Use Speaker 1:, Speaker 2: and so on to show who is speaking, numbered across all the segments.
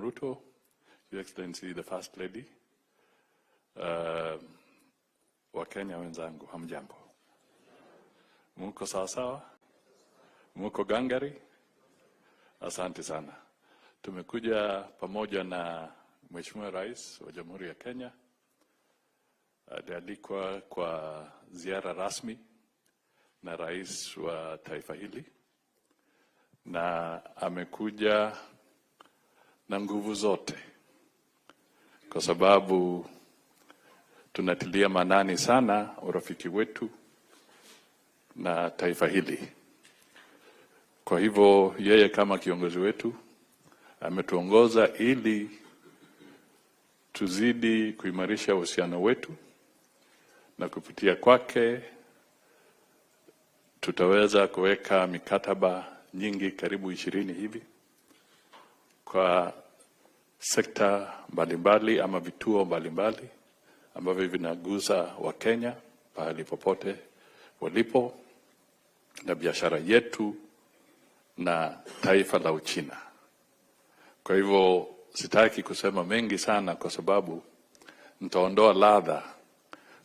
Speaker 1: Ruto, Your Excellency the First Lady, Wakenya wenzangu, hamjambo. Muko sawasawa? Muko gangari? Asante sana. Tumekuja pamoja na Mheshimiwa Rais wa Jamhuri ya Kenya. Alialikwa kwa ziara rasmi na rais wa taifa hili, na amekuja na nguvu zote kwa sababu tunatilia manani sana urafiki wetu na taifa hili. Kwa hivyo yeye kama kiongozi wetu ametuongoza ili tuzidi kuimarisha uhusiano wetu, na kupitia kwake tutaweza kuweka mikataba nyingi, karibu 20 hivi, kwa sekta mbalimbali ama vituo mbalimbali ambavyo vinagusa Wakenya pahali popote walipo, na biashara yetu na taifa la Uchina. Kwa hivyo sitaki kusema mengi sana kwa sababu nitaondoa ladha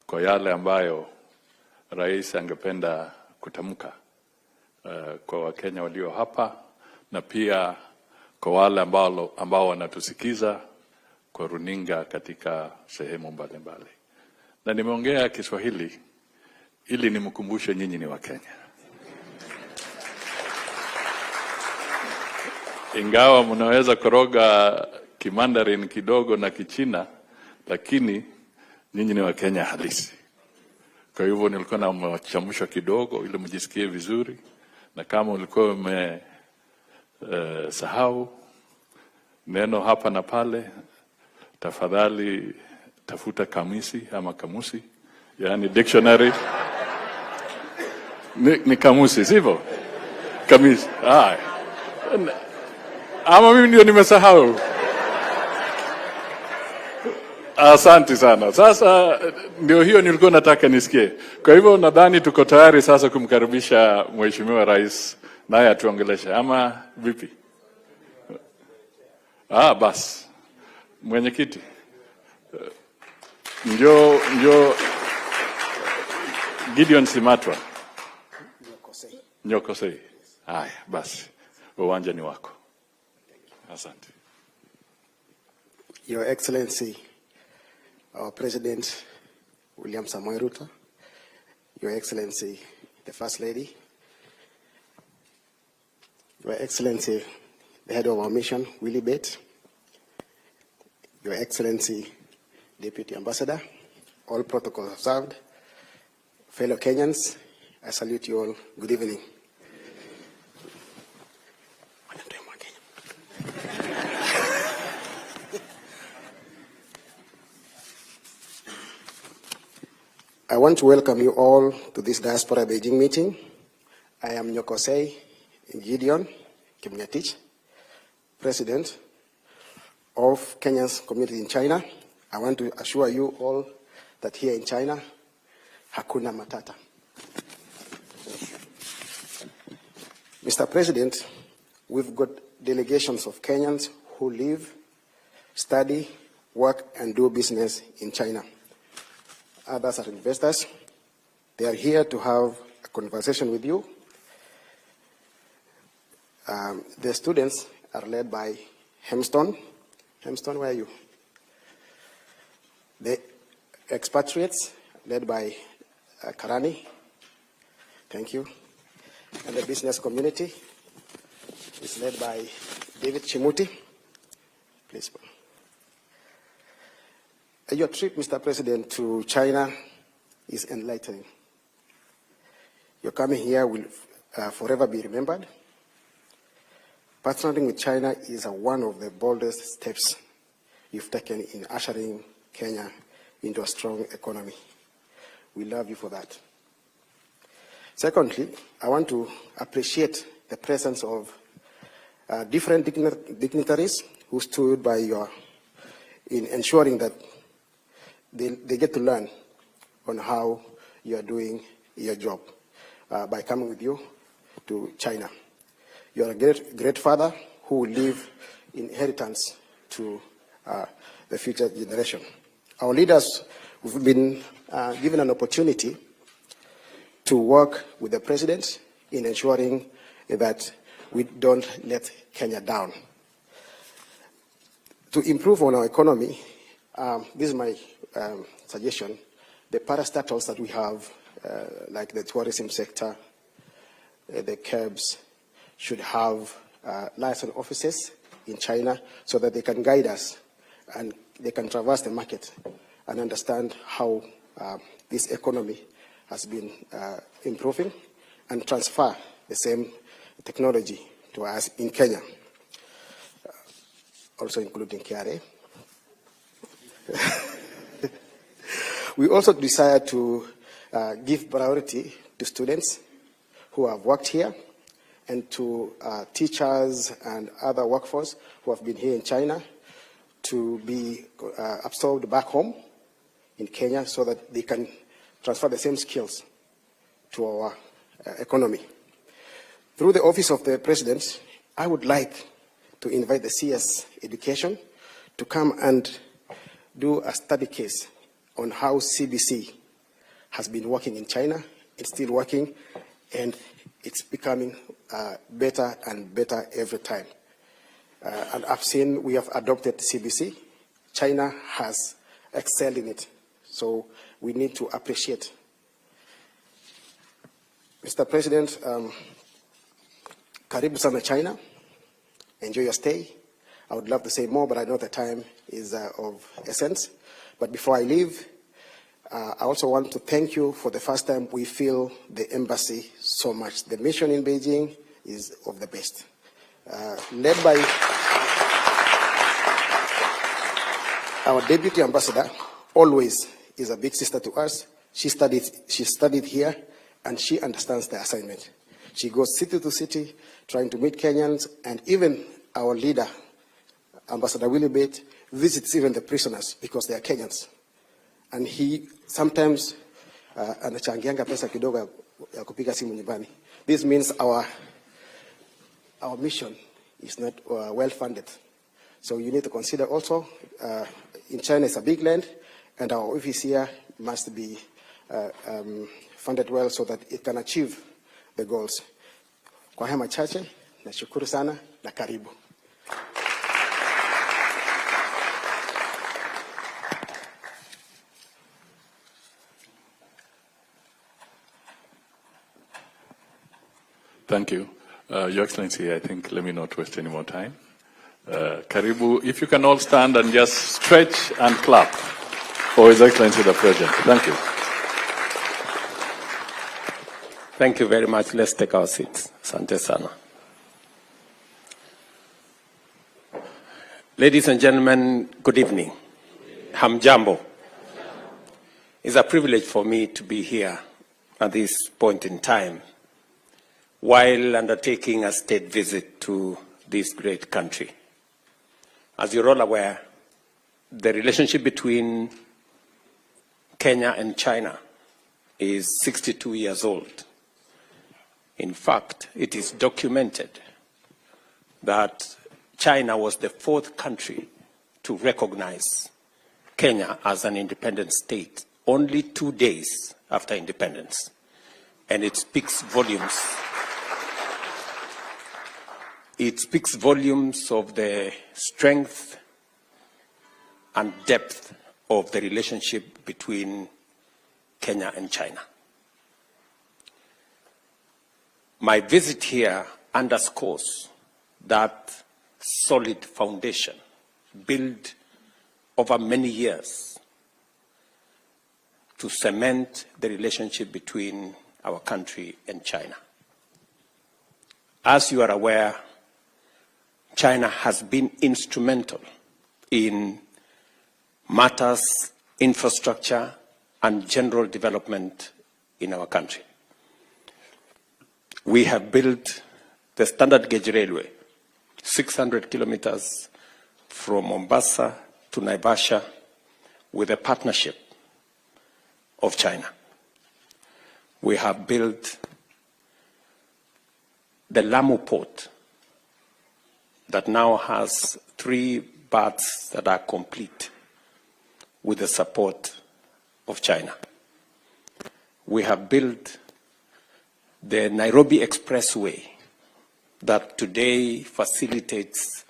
Speaker 1: kwa yale ambayo rais angependa kutamka kwa Wakenya walio hapa, na pia kwa wale ambao wanatusikiza kwa runinga katika sehemu mbalimbali. Na nimeongea Kiswahili ili nimkumbushe nyinyi ni Wakenya. Ingawa mnaweza koroga Kimandarin kidogo na Kichina, lakini nyinyi ni Wakenya halisi. Kwa hivyo nilikuwa namchamsha kidogo ili mjisikie vizuri, na kama ulikuwa sahau neno hapa na pale, tafadhali tafuta kamisi ama kamusi, yani dictionary. Ni kamusi, sivyo? Kamisi. Ama mimi ndio nimesahau. Asante sana. Sasa ndio hiyo nilikuwa nataka nisikie. Kwa hivyo nadhani tuko tayari sasa kumkaribisha Mheshimiwa Rais naye atuongeleshe, ama vipi? Bas. Mwenyekiti. Ndio Gideon Simatwa. Nyokosei. Haya, basi. Uwanja ni wako. Asante.
Speaker 2: Your Excellency, our President William Samoei Ruto, Your Excellency the First Lady, Your Excellency the Head of our mission, Willie Bett, Your Excellency Deputy Ambassador, all protocols observed, fellow Kenyans, I salute you all. Good evening. I want to welcome you all to this Diaspora Beijing meeting. I am Nyokosei Gideon Kimngetich, President of Kenyans community in China. I want to assure you all that here in China, hakuna matata. Mr. President, we've got delegations of Kenyans who live, study, work, and do business in China. Others are investors. They are here to have a conversation with you. The students are led by Hemston. Hemston, where are you? The expatriates led by Karani. Thank you. And the business community is led by David Chimuti. Please. Your trip, Mr. President, to China is enlightening. Your coming here will forever be remembered. Partnering with China is one of the boldest steps you've taken in ushering Kenya into a strong economy. We love you for that. Secondly, I want to appreciate the presence of different dignitaries who stood by in ensuring that they get to learn on how you are doing your job by coming with you to China. You are a great father who will leave inheritance to the future generation. Our leaders have been given an opportunity to work with the president in ensuring that we don't let Kenya down. To improve on our economy, this is my suggestion, the parastatals that we have, like the tourism sector, the curbs, should have license offices in China so that they can guide us and they can traverse the market and understand how this economy has been improving and transfer the same technology to us in Kenya, also including KRA. We also desire to give priority to students who have worked here and to teachers and other workforce who have been here in China to be absorbed back home in Kenya so that they can transfer the same skills to our economy. Through the Office of the President, I would like to invite the CS Education to come and do a study case on how CBC has been working in China. It's still working, and it's becoming better and better every time. And I've seen we have adopted CBC. China has excelled in it, so we need to appreciate. Mr. President, karibu sana China. Enjoy your stay. I would love to say more, but I know the time is of essence. But before I leave, I also want to thank you for the first time we feel the embassy so much. The mission in Beijing is of the best. Led by our deputy ambassador, always is a big sister to us. She studied here, and she understands the assignment. She goes city to city, trying to meet Kenyans, and even our leader, Ambassador Willie Bate, visits even the prisoners because they are Kenyans. And he sometimes anachangianga pesa kidogo ya kupiga simu nyumbani. This means our mission is not well funded. So you need to consider also, in China it's a big land, and our office here must be funded well so that it can achieve the goals. Kwa haya machache, nashukuru sana na karibu.
Speaker 1: Thank you. Your Excellency, I think, let me not waste any more time. Karibu, if you can all stand and just stretch and clap for His Excellency the President. Thank you.
Speaker 3: Thank you very much. Let's take our seats. Asante sana. Ladies and gentlemen, good evening. Hamjambo. It's a privilege for me to be here at this point in time while undertaking a state visit to this great country. As you're all aware, the relationship between Kenya and China is 62 years old. In fact, it is documented that China was the 4th country to recognize Kenya as an independent state only 2 days after independence. And it speaks volumes. It speaks volumes of the strength and depth of the relationship between Kenya and China. My visit here underscores that solid foundation built over many years to cement the relationship between our country and China. As you are aware, China has been instrumental in matters, infrastructure, and general development in our country. We have built the standard gauge railway, 600 kilometers from Mombasa to Naivasha, with a partnership of China. We have built the Lamu port that now has 3 parts that are complete with the support of China. We have built the Nairobi Expressway that today facilitates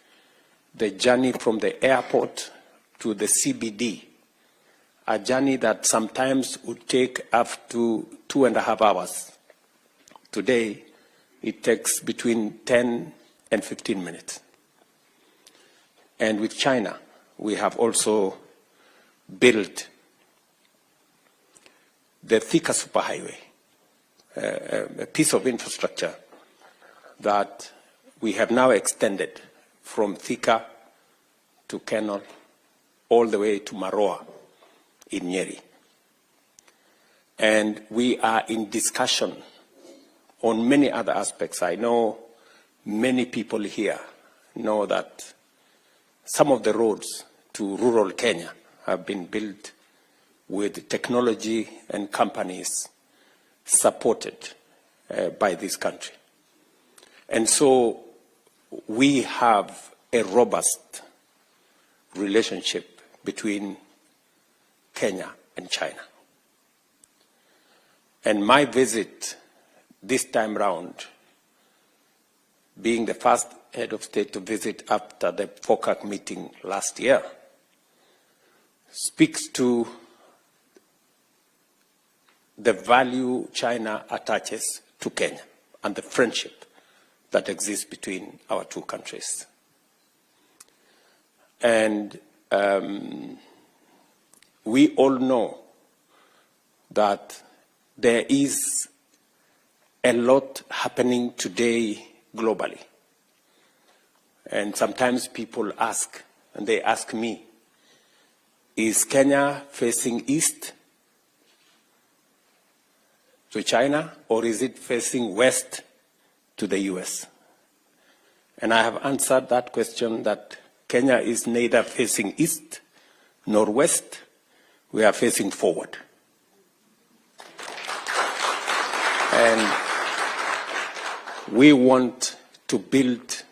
Speaker 3: the journey from the airport to the CBD, a journey that sometimes would take up to 2.5 hours. Today, it takes between 10 and 15 minutes. And with China, we have also built the Thika Superhighway, a piece of infrastructure that we have now extended from Thika to Kenol all the way to Maroa in Nyeri. And we are in discussion on many other aspects. I know many people here know that some of the roads to rural Kenya have been built with technology and companies supported by this country. And so we have a robust relationship between Kenya and China. And my visit this time round, being the first head of state to visit after the FOCAC meeting last year, speaks to the value China attaches to Kenya and the friendship that exists between our two countries. And we all know that there is a lot happening today globally. And sometimes people ask, and they ask me, is Kenya facing east to China, or is it facing west to the US? And I have answered that question that Kenya is neither facing east nor west. We are facing forward. And we want to build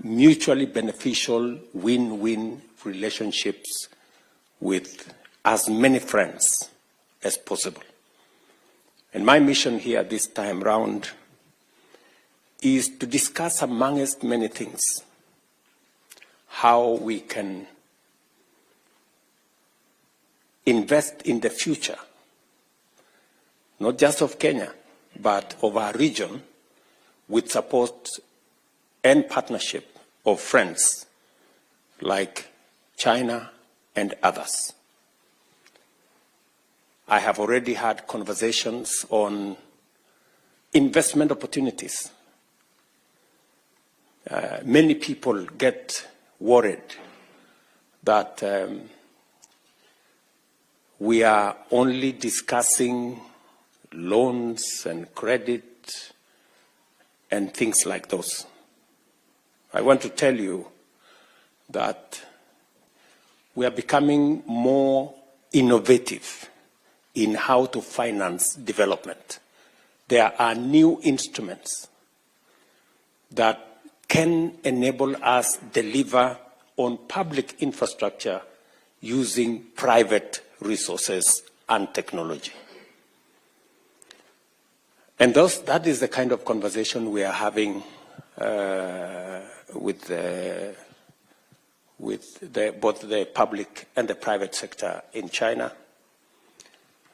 Speaker 3: mutually beneficial win-win relationships with as many friends as possible. And my mission here this time round is to discuss, amongst many things, how we can invest in the future, not just of Kenya, but of our region, with support and partnership of friends like China and others. I have already had conversations on investment opportunities. Many people get worried that we are only discussing loans and credit and things like those. I want to tell you that we are becoming more innovative in how to finance development. There are new instruments that can enable us deliver on public infrastructure using private resources and technology. And that is the kind of conversation we are having with both the public and the private sector in China.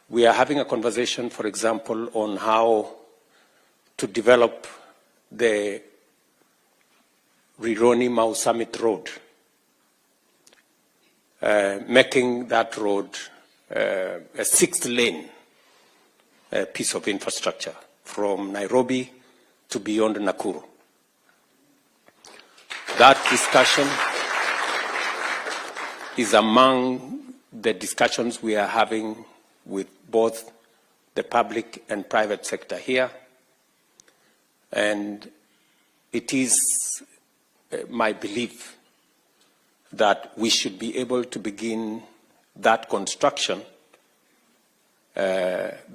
Speaker 3: We are having a conversation, for example, on how to develop the Rironi-Mau Summit Road, making that road a 6-lane piece of infrastructure from Nairobi to beyond Nakuru. That discussion is among the discussions we are having with both the public and private sector here. And it is my belief that we should be able to begin that construction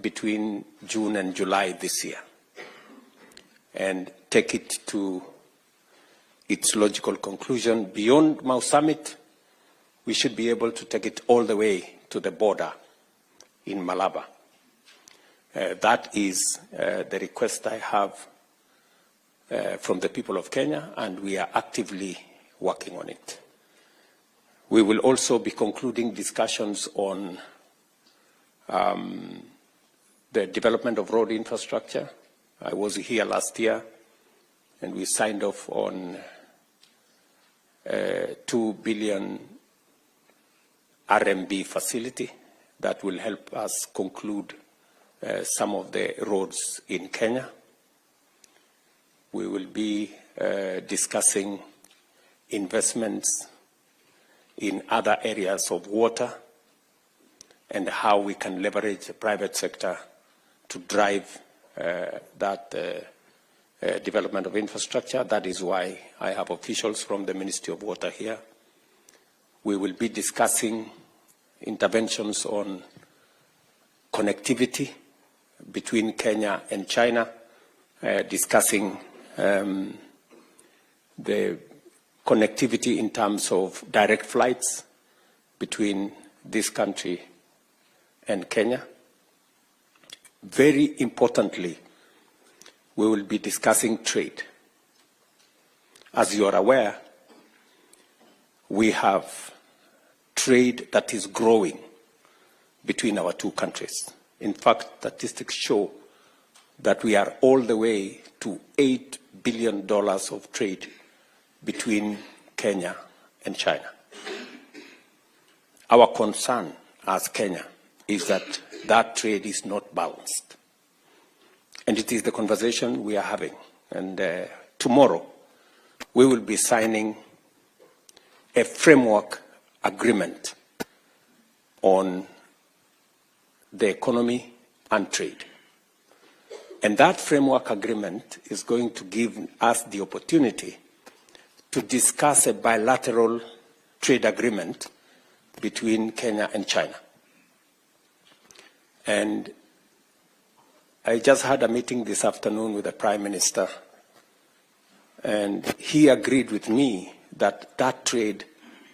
Speaker 3: between June and July this year and take it to its logical conclusion beyond Mau Summit, we should be able to take it all the way to the border in Malaba. That is the request I have from the people of Kenya, and we are actively working on it. We will also be concluding discussions on the development of road infrastructure. I was here last year, and we signed off on 2 billion RMB facility that will help us conclude some of the roads in Kenya. We will be discussing investments in other areas of water and how we can leverage the private sector to drive that development of infrastructure. That is why I have officials from the Ministry of Water here. We will be discussing interventions on connectivity between Kenya and China, discussing the connectivity in terms of direct flights between this country and Kenya. Very importantly, we will be discussing trade. As you are aware, we have trade that is growing between our two countries. In fact, statistics show that we are all the way to $8 billion of trade between Kenya and China. Our concern as Kenya is that that trade is not balanced. And it is the conversation we are having. And tomorrow, we will be signing a framework agreement on the economy and trade. And that framework agreement is going to give us the opportunity to discuss a bilateral trade agreement between Kenya and China. And I just had a meeting this afternoon with the Prime Minister, and he agreed with me that that trade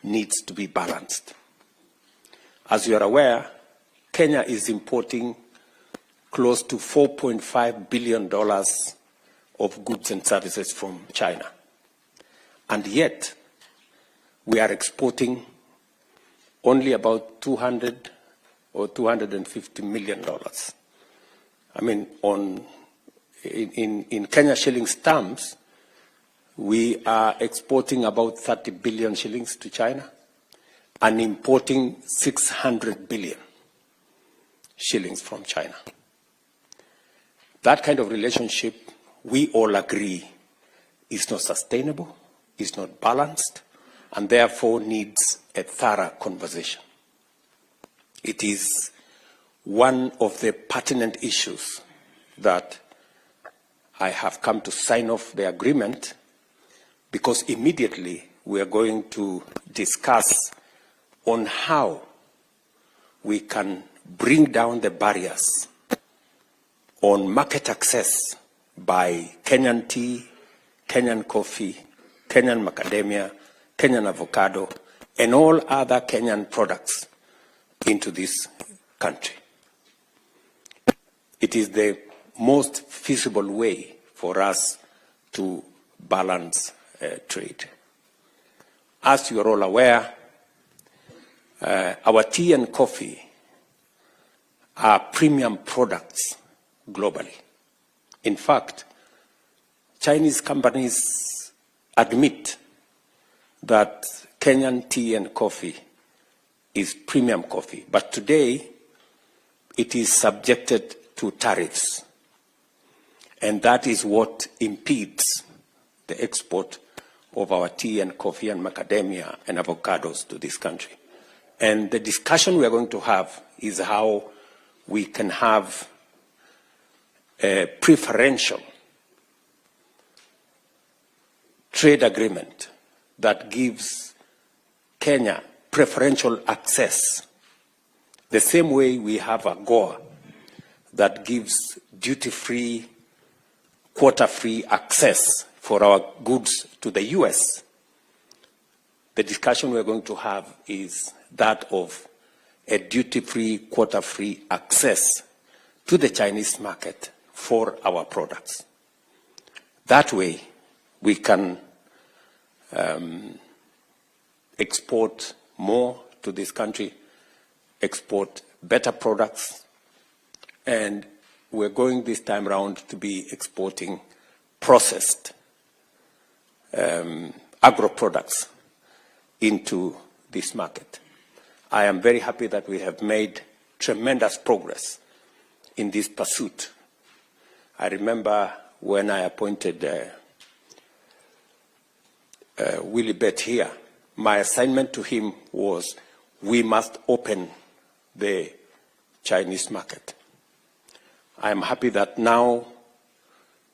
Speaker 3: needs to be balanced. As you are aware, Kenya is importing close to $4.5 billion of goods and services from China. And yet, we are exporting only about $200 or $250 million. I mean, in Kenya shillings terms, we are exporting about 30 billion shillings to China and importing 600 billion shillings from China. That kind of relationship, we all agree, is not sustainable, is not balanced, and therefore needs a thorough conversation. It is one of the pertinent issues that I have come to sign off the agreement, because immediately we are going to discuss on how we can bring down the barriers on market access by Kenyan tea, Kenyan coffee, Kenyan macadamia, Kenyan avocado, and all other Kenyan products into this country. It is the most feasible way for us to balance trade. As you are all aware, our tea and coffee are premium products globally. In fact, Chinese companies admit that Kenyan tea and coffee is premium coffee, but today it is subjected to tariffs, and that is what impedes the export of our tea and coffee and macadamia and avocados to this country. And the discussion we are going to have is how we can have a preferential trade agreement that gives Kenya preferential access, the same way we have a AGOA that gives duty-free, quota-free access for our goods to the US, the discussion we're going to have is that of a duty-free, quota-free access to the Chinese market for our products. That way, we can export more to this country, export better products, and we're going this time around to be exporting processed agro-products into this market. I am very happy that we have made tremendous progress in this pursuit. I remember when I appointed Willie Bett here, my assignment to him was we must open the Chinese market. I am happy that now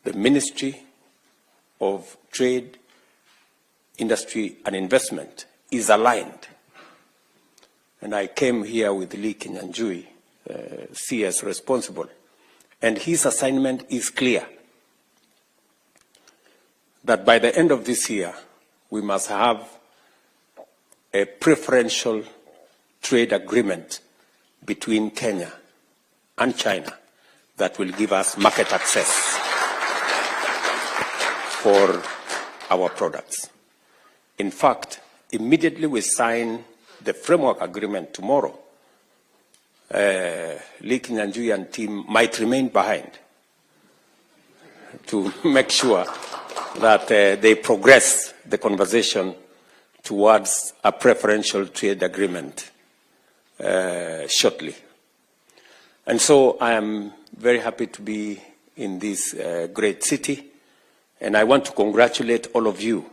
Speaker 3: the Ministry of Trade, Industry and Investment is aligned. And I came here with Lee Kinyanjui, CS responsible, and his assignment is clear, that by the end of this year, we must have a preferential trade agreement between Kenya and China that will give us market access for our products. In fact, immediately we sign the framework agreement tomorrow, Lee Kinyanjui and team might remain behind to make sure that they progress the conversation towards a preferential trade agreement shortly. And so I am very happy to be in this great city, and I want to congratulate all of you,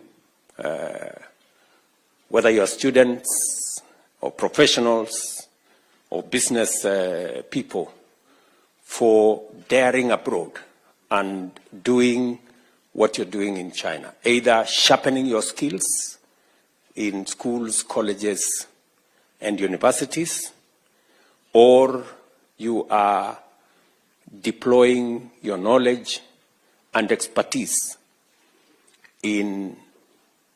Speaker 3: whether you are students or professionals or business people, for daring abroad and doing what you're doing in China, either sharpening your skills in schools, colleges, and universities, or you are deploying your knowledge and expertise in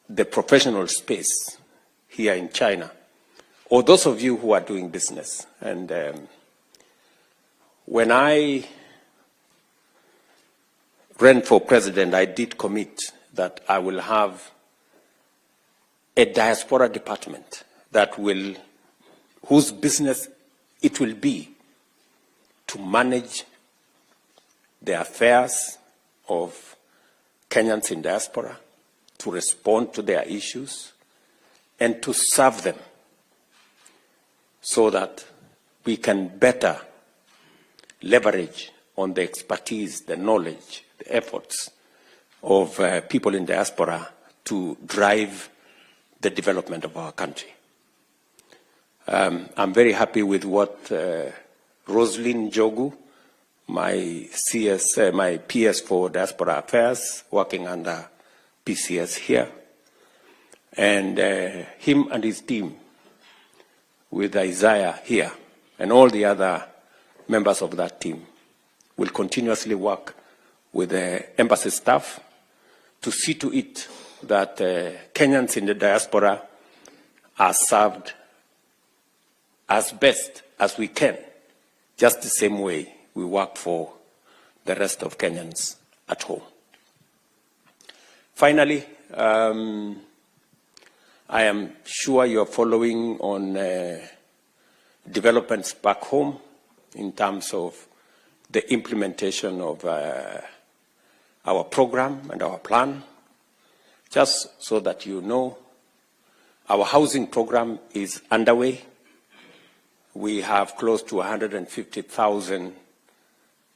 Speaker 3: the professional space here in China, or those of you who are doing business. And when I ran for president, I did commit that I will have a diaspora department that will, whose business it will be to manage the affairs of Kenyans in diaspora, to respond to their issues, and to serve them so that we can better leverage on the expertise, the knowledge, the efforts of people in diaspora to drive the development of our country. I'm very happy with what Roslyn Jogu, my CS, my PS for Diaspora Affairs, working under PCS here, and him and his team with Isaiah here, and all the other members of that team will continuously work with the embassy staff to see to it that Kenyans in the diaspora are served as best as we can, just the same way we work for the rest of Kenyans at home. Finally, I am sure you're following on developments back home in terms of the implementation of our program and our plan. Just so that you know, our housing program is underway. We have close to 150,000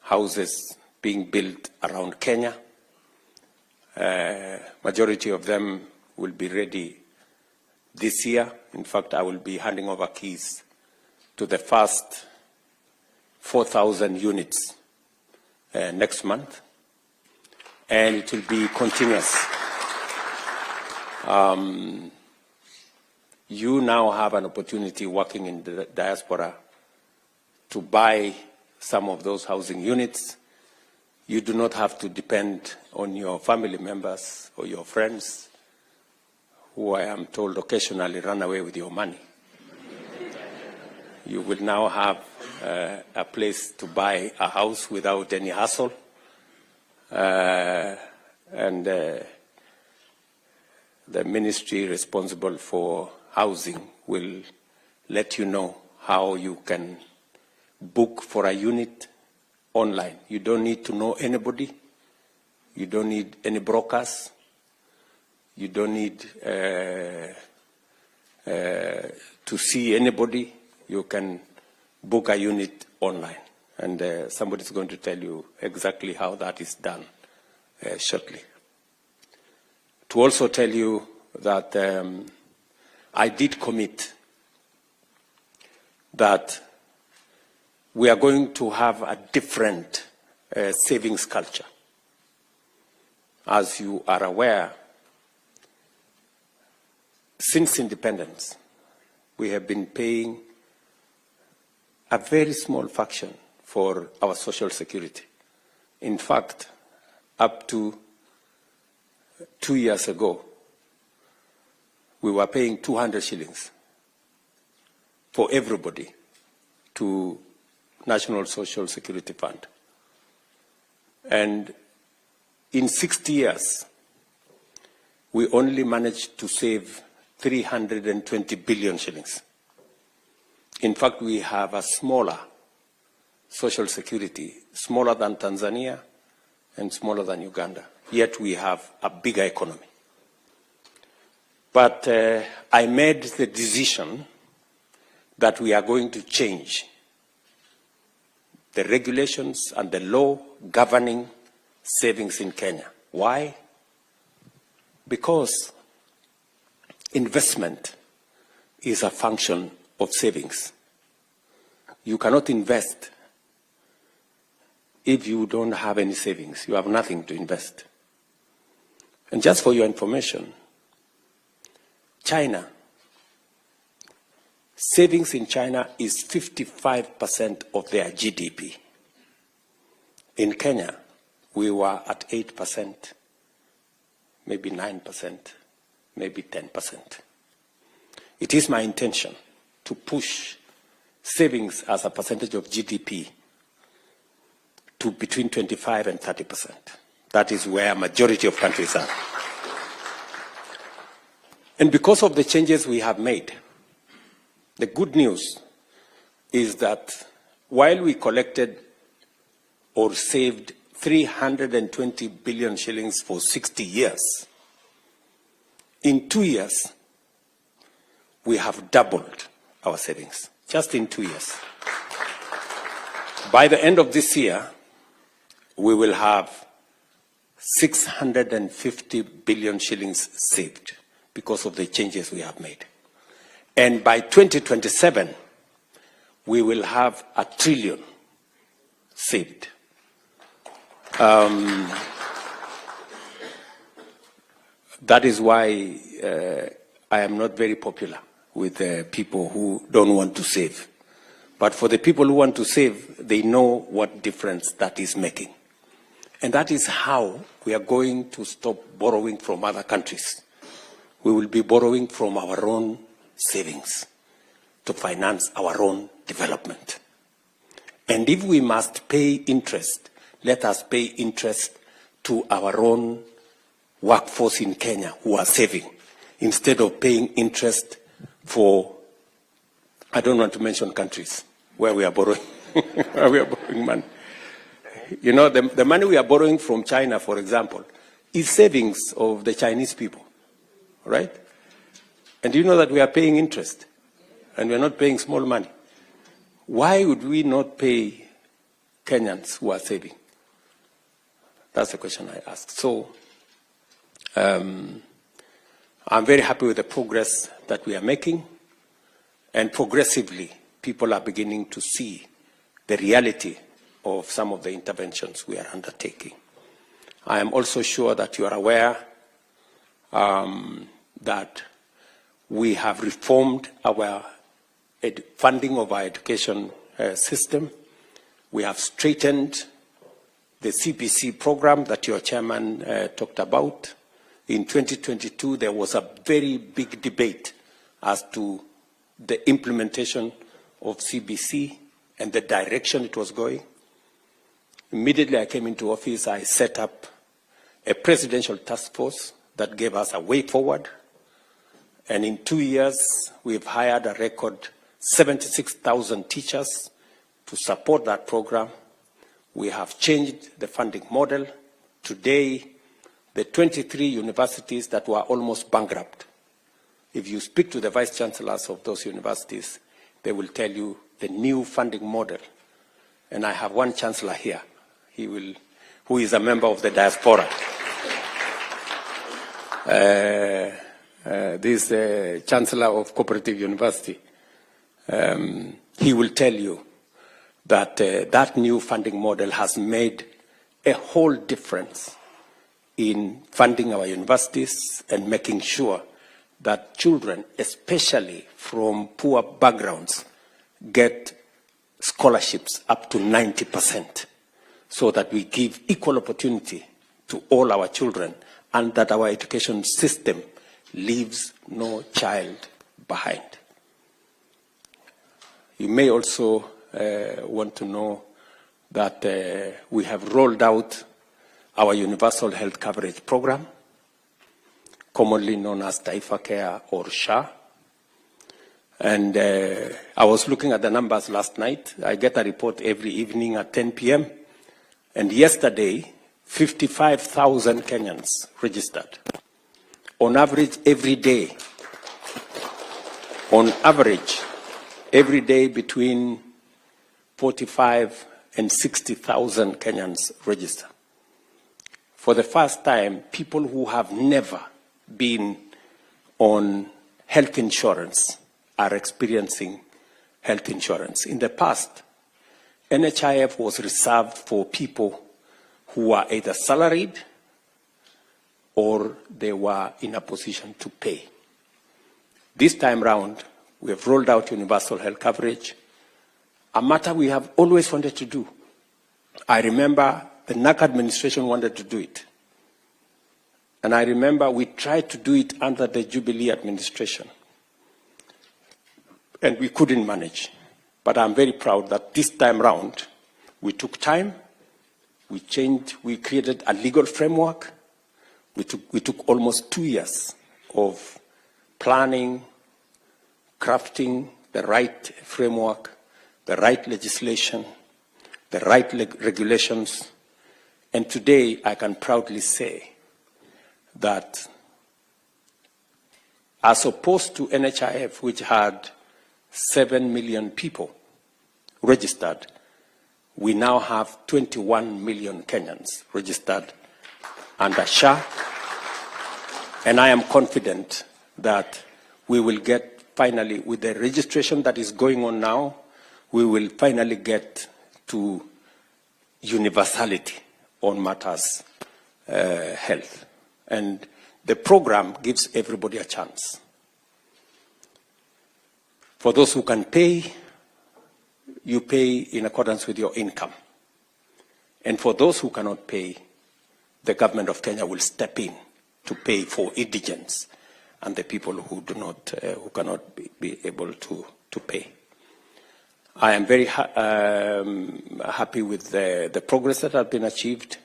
Speaker 3: houses being built around Kenya. Majority of them will be ready this year. In fact, I will be handing over keys to the first 4,000 units next month, and it will be continuous. You now have an opportunity working in the diaspora to buy some of those housing units You do not have to depend on your family members or your friends, who I am told occasionally run away with your money. You will now have a place to buy a house without any hassle. And the ministry responsible for housing will let you know how you can book for a unit online. You don't need to know anybody. You don't need any brokers. You don't need to see anybody. You can book a unit online. And somebody is going to tell you exactly how that is done shortly. To also tell you that I did commit that we are going to have a different savings culture. As you are aware, since independence, we have been paying a very small fraction for our social security. In fact, up to 2 years ago, we were paying 200 shillings for everybody to National Social Security Fund. And in 60 years, we only managed to save 320 billion shillings. In fact, we have a smaller social security, smaller than Tanzania and smaller than Uganda. Yet we have a bigger economy. But I made the decision that we are going to change the regulations and the law governing savings in Kenya. Why? Because investment is a function of savings. You cannot invest if you don't have any savings. You have nothing to invest. And just for your information, China, savings in China is 55% of their GDP. In Kenya, we were at 8%, maybe 9%, maybe 10%. It is my intention to push savings as a percentage of GDP to between 25 and 30%. That is where a majority of countries are. And because of the changes we have made, the good news is that while we collected or saved 320 billion shillings for 60 years, in 2 years, we have doubled our savings, just in 2 years. By the end of this year, we will have 650 billion shillings saved because of the changes we have made. And by 2027, we will have 1 trillion saved. That is why I am not very popular with people who don't want to save. But for the people who want to save, they know what difference that is making. And that is how we are going to stop borrowing from other countries. We will be borrowing from our own savings to finance our own development. And if we must pay interest, let us pay interest to our own workforce in Kenya who are saving, instead of paying interest for, I don't want to mention countries where we are borrowing, where we are borrowing money. You know, the money we are borrowing from China, for example, is savings of the Chinese people, right? And you know that we are paying interest, and we are not paying small money. Why would we not pay Kenyans who are saving? That's the question I ask. So I'm very happy with the progress that we are making, and progressively people are beginning to see the reality of some of the interventions we are undertaking. I am also sure that you are aware that we have reformed our funding of our education system. We have straightened the CBC program that your chairman talked about. In 2022, there was a very big debate as to the implementation of CBC and the direction it was going. Immediately I came into office, I set up a presidential task force that gave us a way forward. And in 2 years, we've hired a record 76,000 teachers to support that program. We have changed the funding model. Today, the 23 universities that were almost bankrupt, if you speak to the vice chancellors of those universities, they will tell you the new funding model. And I have one chancellor here, who is a member of the Diaspora. This Chancellor of Cooperative University. He will tell you that that new funding model has made a whole difference in funding our universities and making sure that children, especially from poor backgrounds, get scholarships up to 90%, so that we give equal opportunity to all our children and that our education system leaves no child behind. You may also want to know that we have rolled out our universal health coverage program, commonly known as Taifa Care or SHA. And I was looking at the numbers last night. I get a report every evening at 10 p.m. And yesterday, 55,000 Kenyans registered. On average, every day, between 45 and 60,000 Kenyans register. For the first time, people who have never been on health insurance are experiencing health insurance. In the past, NHIF was reserved for people who are either salaried or they were in a position to pay. This time round, we have rolled out universal health coverage, a matter we have always wanted to do. I remember the NAC administration wanted to do it. And I remember we tried to do it under the Jubilee administration. And we couldn't manage. But I'm very proud that this time round, we took time, we created a legal framework. We took almost 2 years of planning, crafting the right framework, the right legislation, the right regulations. And today, I can proudly say that as opposed to NHIF, which had 7 million people registered, we now have 21 million Kenyans registered under SHA. And I am confident that we will get finally, with the registration that is going on now, we will finally get to universality on matters health. And the program gives everybody a chance. For those who can pay, you pay in accordance with your income. And for those who cannot pay, the government of Kenya will step in to pay for indigents and the people who cannot be able to pay. I am very happy with the progress that has been achieved.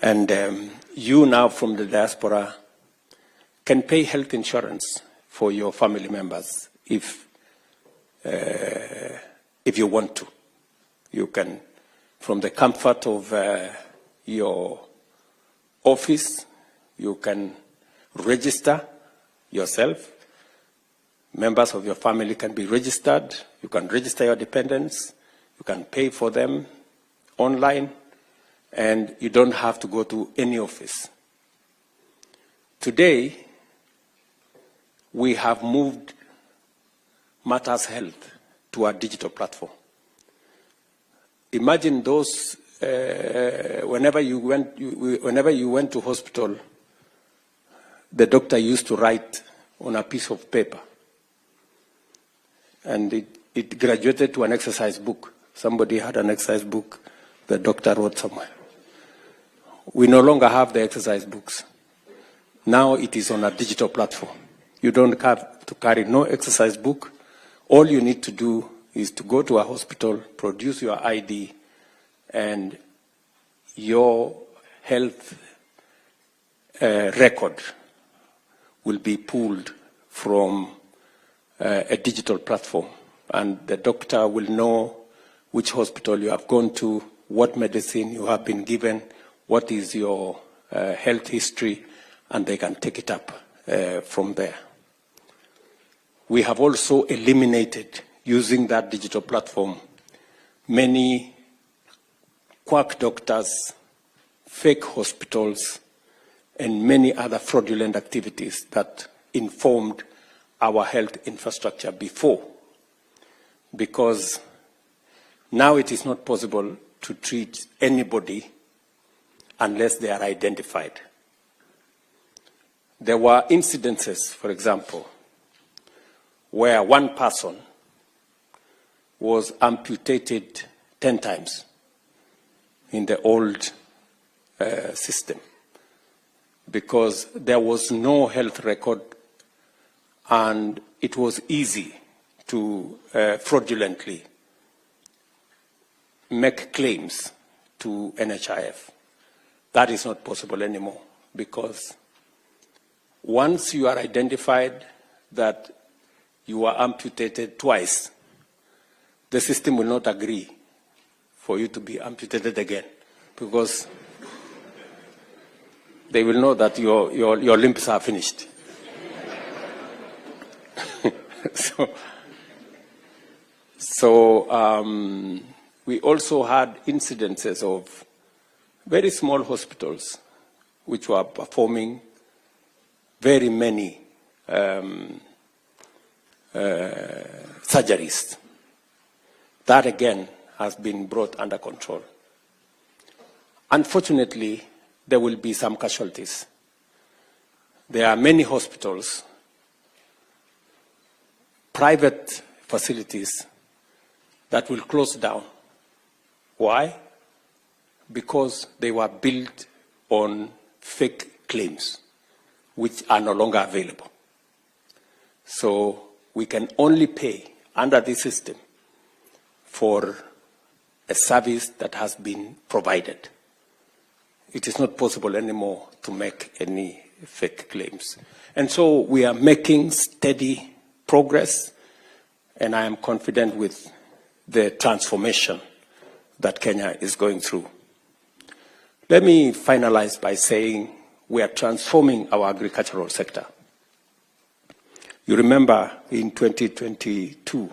Speaker 3: And you now from the diaspora can pay health insurance for your family members if you want to. You can, from the comfort of your office, you can register yourself. Members of your family can be registered. You can register your dependents. You can pay for them online, and you don't have to go to any office. Today, we have moved Matters Health to our digital platform. Imagine those, whenever you went to hospital, the doctor used to write on a piece of paper. And it graduated to an exercise book. Somebody had an exercise book the doctor wrote somewhere. we no longer have the exercise books. Now it is on a digital platform. You don't have to carry no exercise book. All you need to do is to go to a hospital, produce your ID, and your health record will be pulled from a digital platform. And the doctor will know which hospital you have gone to, what medicine you have been given, what is your health history, and they can take it up from there. We have also eliminated, using that digital platform, many quack doctors, fake hospitals, and many other fraudulent activities that informed our health infrastructure before. Because now it is not possible to treat anybody unless they are identified. There were incidences, for example, where one person was amputated 10 times in the old system because there was no health record and it was easy to fraudulently make claims to NHIF. That is not possible anymore because once you are identified that you are amputated twice, the system will not agree for you to be amputated again because they will know that your limbs are finished. So we also had incidences of very small hospitals which were performing very many surgeries. That again has been brought under control. Unfortunately, there will be some casualties. There are many hospitals, private facilities that will close down. Why? Because they were built on fake claims, which are no longer available. So we can only pay under this system for a service that has been provided. It is not possible anymore to make any fake claims. And so we are making steady progress, and I am confident with the transformation that Kenya is going through. Let me finalize by saying we are transforming our agricultural sector. You remember in 2022,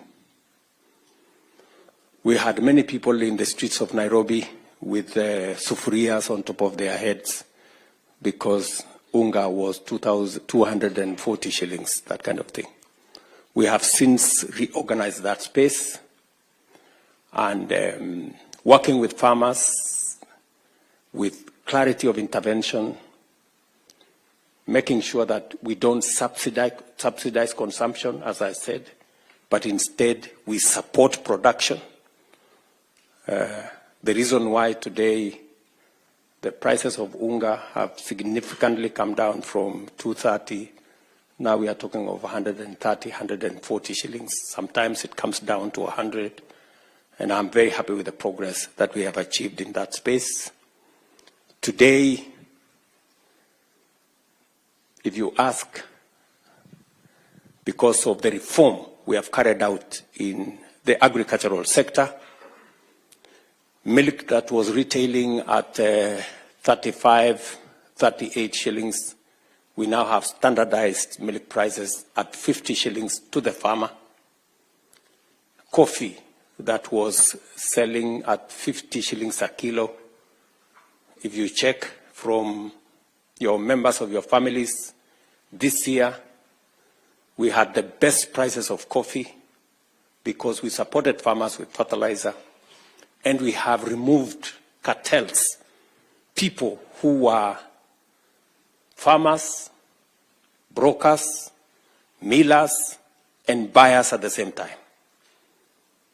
Speaker 3: we had many people in the streets of Nairobi with sufurias on top of their heads because unga was 240 shillings, that kind of thing. We have since reorganized that space and working with farmers with clarity of intervention, making sure that we don't subsidize consumption, as I said, but instead we support production. The reason why today the prices of unga have significantly come down from 230, now we are talking of 130, 140 shillings. Sometimes it comes down to 100, and I'm very happy with the progress that we have achieved in that space. Today, if you ask, because of the reform we have carried out in the agricultural sector, milk that was retailing at 35, 38 shillings, we now have standardized milk prices at 50 shillings to the farmer. Coffee that was selling at 50 shillings a kilo, if you check from your members of your families, this year we had the best prices of coffee because we supported farmers with fertilizer, and we have removed cartels, people who were farmers, brokers, millers, and buyers at the same time.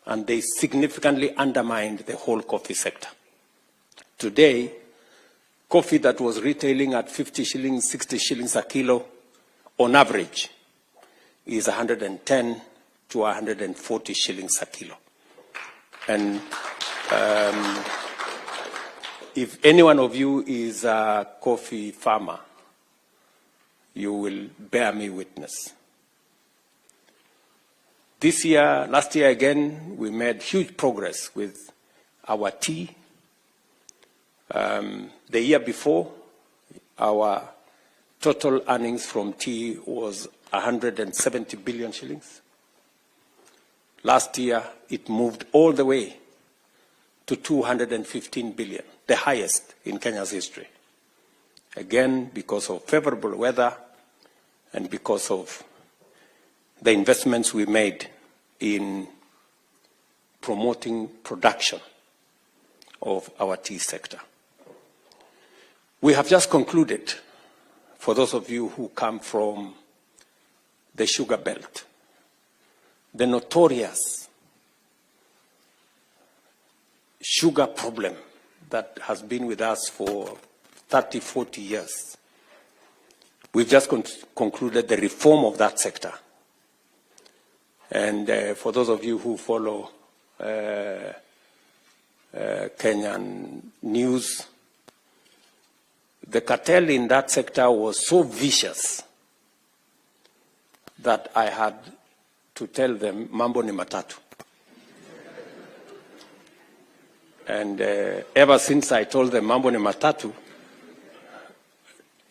Speaker 3: And they significantly undermined the whole coffee sector. Today, Coffee that was retailing at 50 shillings, 60 shillings a kilo, on average, is 110 to 140 shillings a kilo. And if any one of you is a coffee farmer, you will bear me witness. This year, last year again, we made huge progress with our tea. The year before, our total earnings from tea was 170 billion shillings. Last year, it moved all the way to 215 billion, the highest in Kenya's history. Again, because of favorable weather and because of the investments we made in promoting production of our tea sector. We have just concluded, for those of you who come from the sugar belt, the notorious sugar problem that has been with us for 30, 40 years. We've just concluded the reform of that sector. And for those of you who follow Kenyan news, the cartel in that sector was so vicious that I had to tell them, mambo ni matatu. And ever since I told them mambo ni matatu,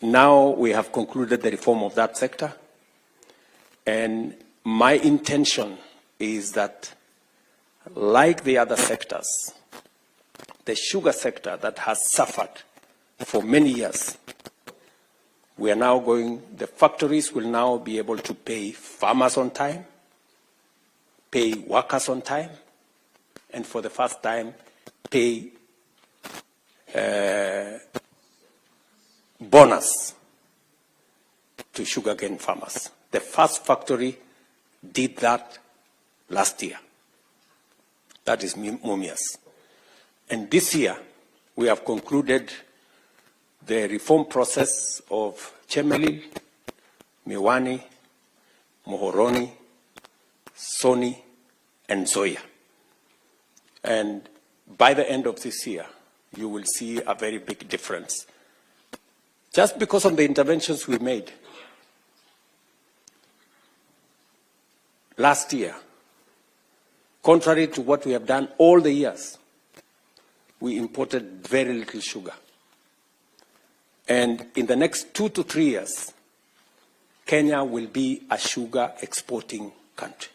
Speaker 3: now we have concluded the reform of that sector. And my intention is that, like the other sectors, the sugar sector that has suffered for many years, we are now going, the factories will now be able to pay farmers on time, pay workers on time, and for the first time, pay bonus to sugarcane farmers. The first factory did that last year. That is Mumias. And this year, we have concluded the reform process of Chemelil, Miwani, Mohoroni, Soni, and Zoya. And by the end of this year, you will see a very big difference. Just because of the interventions we made. Last year, contrary to what we have done all the years, we imported very little sugar. And in the next 2 to 3 years, Kenya will be a sugar exporting country.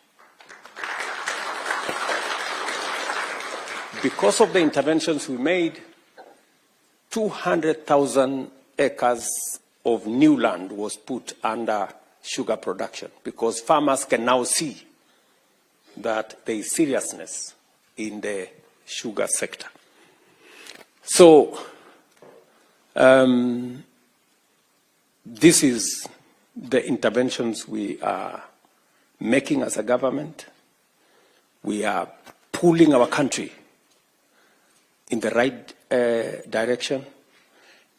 Speaker 3: Because of the interventions we made, 200,000 acres of new land was put under sugar production, because farmers can now see that there is seriousness in the sugar sector. So, this is the interventions we are making as a government. We are pulling our country in the right direction,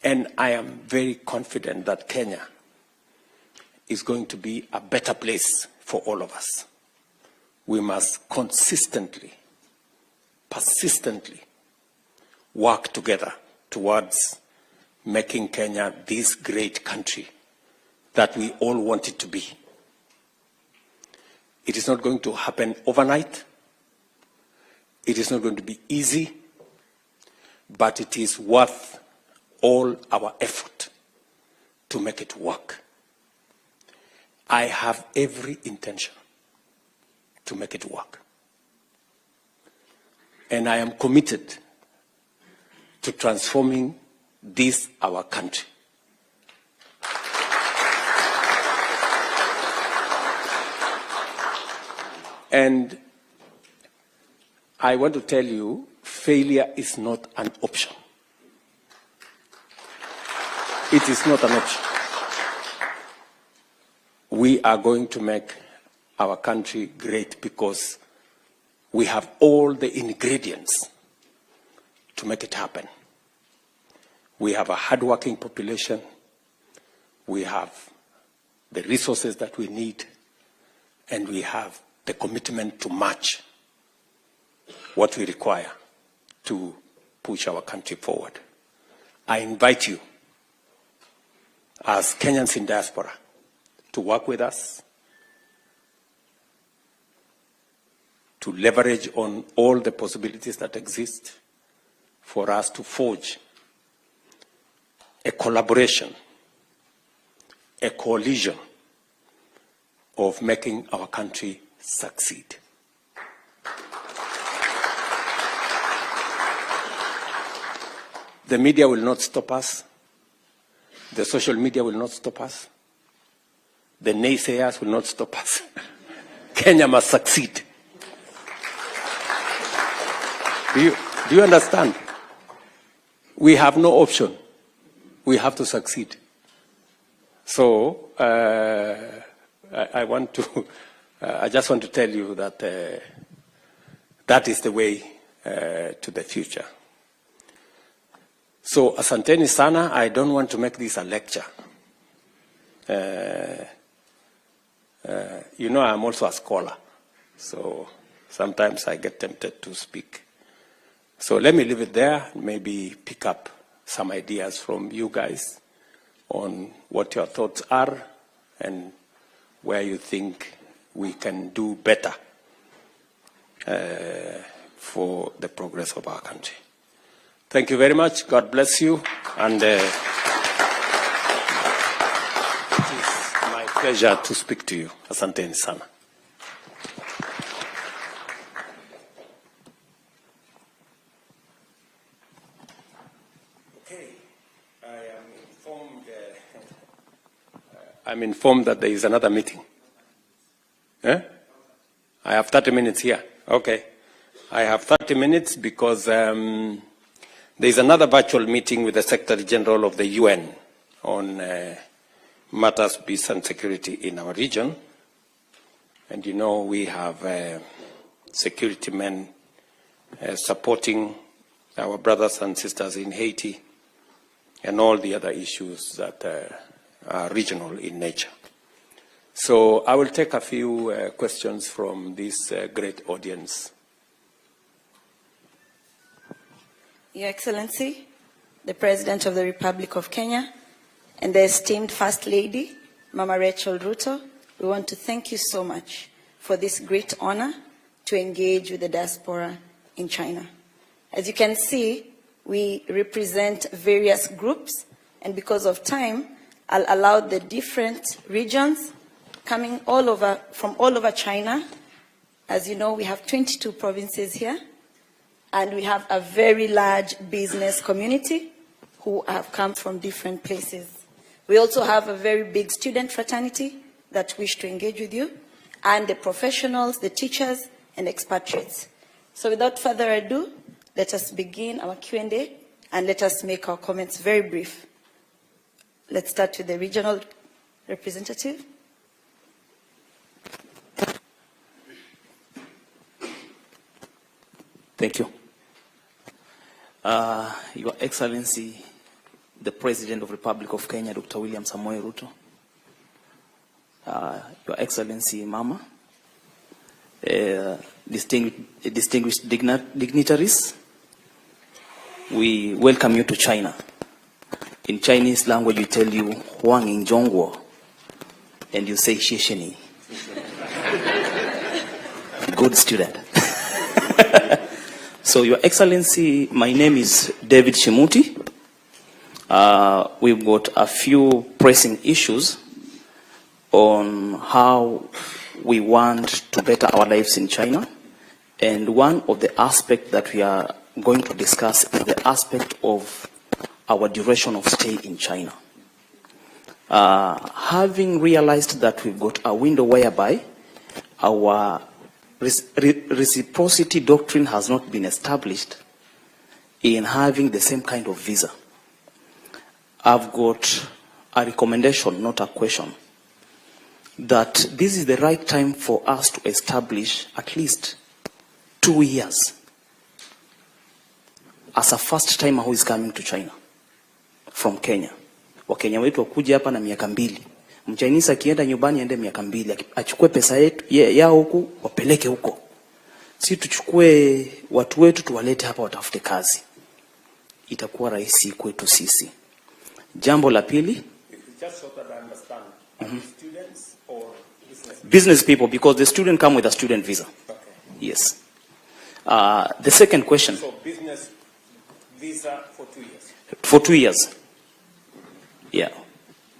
Speaker 3: and I am very confident that Kenya is going to be a better place for all of us. We must consistently, persistently work together towards making Kenya this great country that we all want it to be. It is not going to happen overnight. It is not going to be easy, but it is worth all our effort to make it work. I have every intention to make it work. And I am committed to transforming this, our country. And I want to tell you, failure is not an option. It is not an option. We are going to make our country great because we have all the ingredients to make it happen. We have a hardworking population. We have the resources that we need, and we have the commitment to match what we require to push our country forward. I invite you, as Kenyans in diaspora, to work with us, to leverage on all the possibilities that exist for us to forge a collaboration, a coalition of making our country succeed. The media will not stop us. The social media will not stop us. The naysayers will not stop us. Kenya must succeed. Do you understand? We have no option. We have to succeed. So I just want to tell you that that is the way to the future. So asanteni sana. I don't want to make this a lecture. You know, I'm also a scholar, so sometimes I get tempted to speak. So let me leave it there, maybe pick up some ideas from you guys on what your thoughts are and where you think we can do better for the progress of our country. Thank you very much. God bless you. And it is my pleasure to speak to you. Asanteni sana. I'm informed that there is another meeting. I have 30 minutes here. Okay. I have 30 minutes because there is another virtual meeting with the Secretary General of the UN on matters of peace and security in our region. And you know, we have security men supporting our brothers and sisters in Haiti and all the other issues that are regional in nature. So I will take a few questions from this great audience.
Speaker 4: Your Excellency, the President of the Republic of Kenya, and the esteemed First Lady, Mama Rachel Ruto, we want to thank you so much for this great honor to engage with the diaspora in China. As you can see, we represent various groups, and because of time, I'll allow the different regions coming from all over China. As you know, we have 22 provinces here, and we have a very large business community who have come from different places. We also have a very big student fraternity that wish to engage with you, and the professionals, the teachers, and expatriates. So without further ado, let us begin our Q&A, and let us make our comments very brief. Let's start with the regional representative.
Speaker 5: Thank you. Your Excellency, the President of the Republic of Kenya, Dr. William Samoei Ruto. Your Excellency, Mama, distinguished dignitaries, we welcome you to China. In Chinese language, we tell you Huang in Zhongguo, and you say Shishini. Good student. So, Your Excellency, my name is David Shimuti. We've got a few pressing issues on how we want to better our lives in China. And one of the aspects that we are going to discuss is the aspect of our duration of stay in China. Having realized that we've got a window whereby our reciprocity doctrine has not been established in having the same kind of visa, I've got a recommendation, not a question, that this is the right time for us to establish at least 2 years as a first timer who is coming to China. from Kenya. Wakenya wetu wakuja hapa na miaka 2. Mchinese akienda nyumbani aende miaka 2, achukue pesa yetu yao huku wapeleke huko. Si tuchukue watu wetu tuwalete hapa watafute kazi. Itakuwa rahisi kwetu sisi. Jambo la pili,
Speaker 3: just so that I understand, students or
Speaker 5: business people, because the student come with a student visa.
Speaker 3: Okay.
Speaker 5: Yes. The second question.
Speaker 3: So business visa for 2 years.
Speaker 5: For 2 years. Yeah.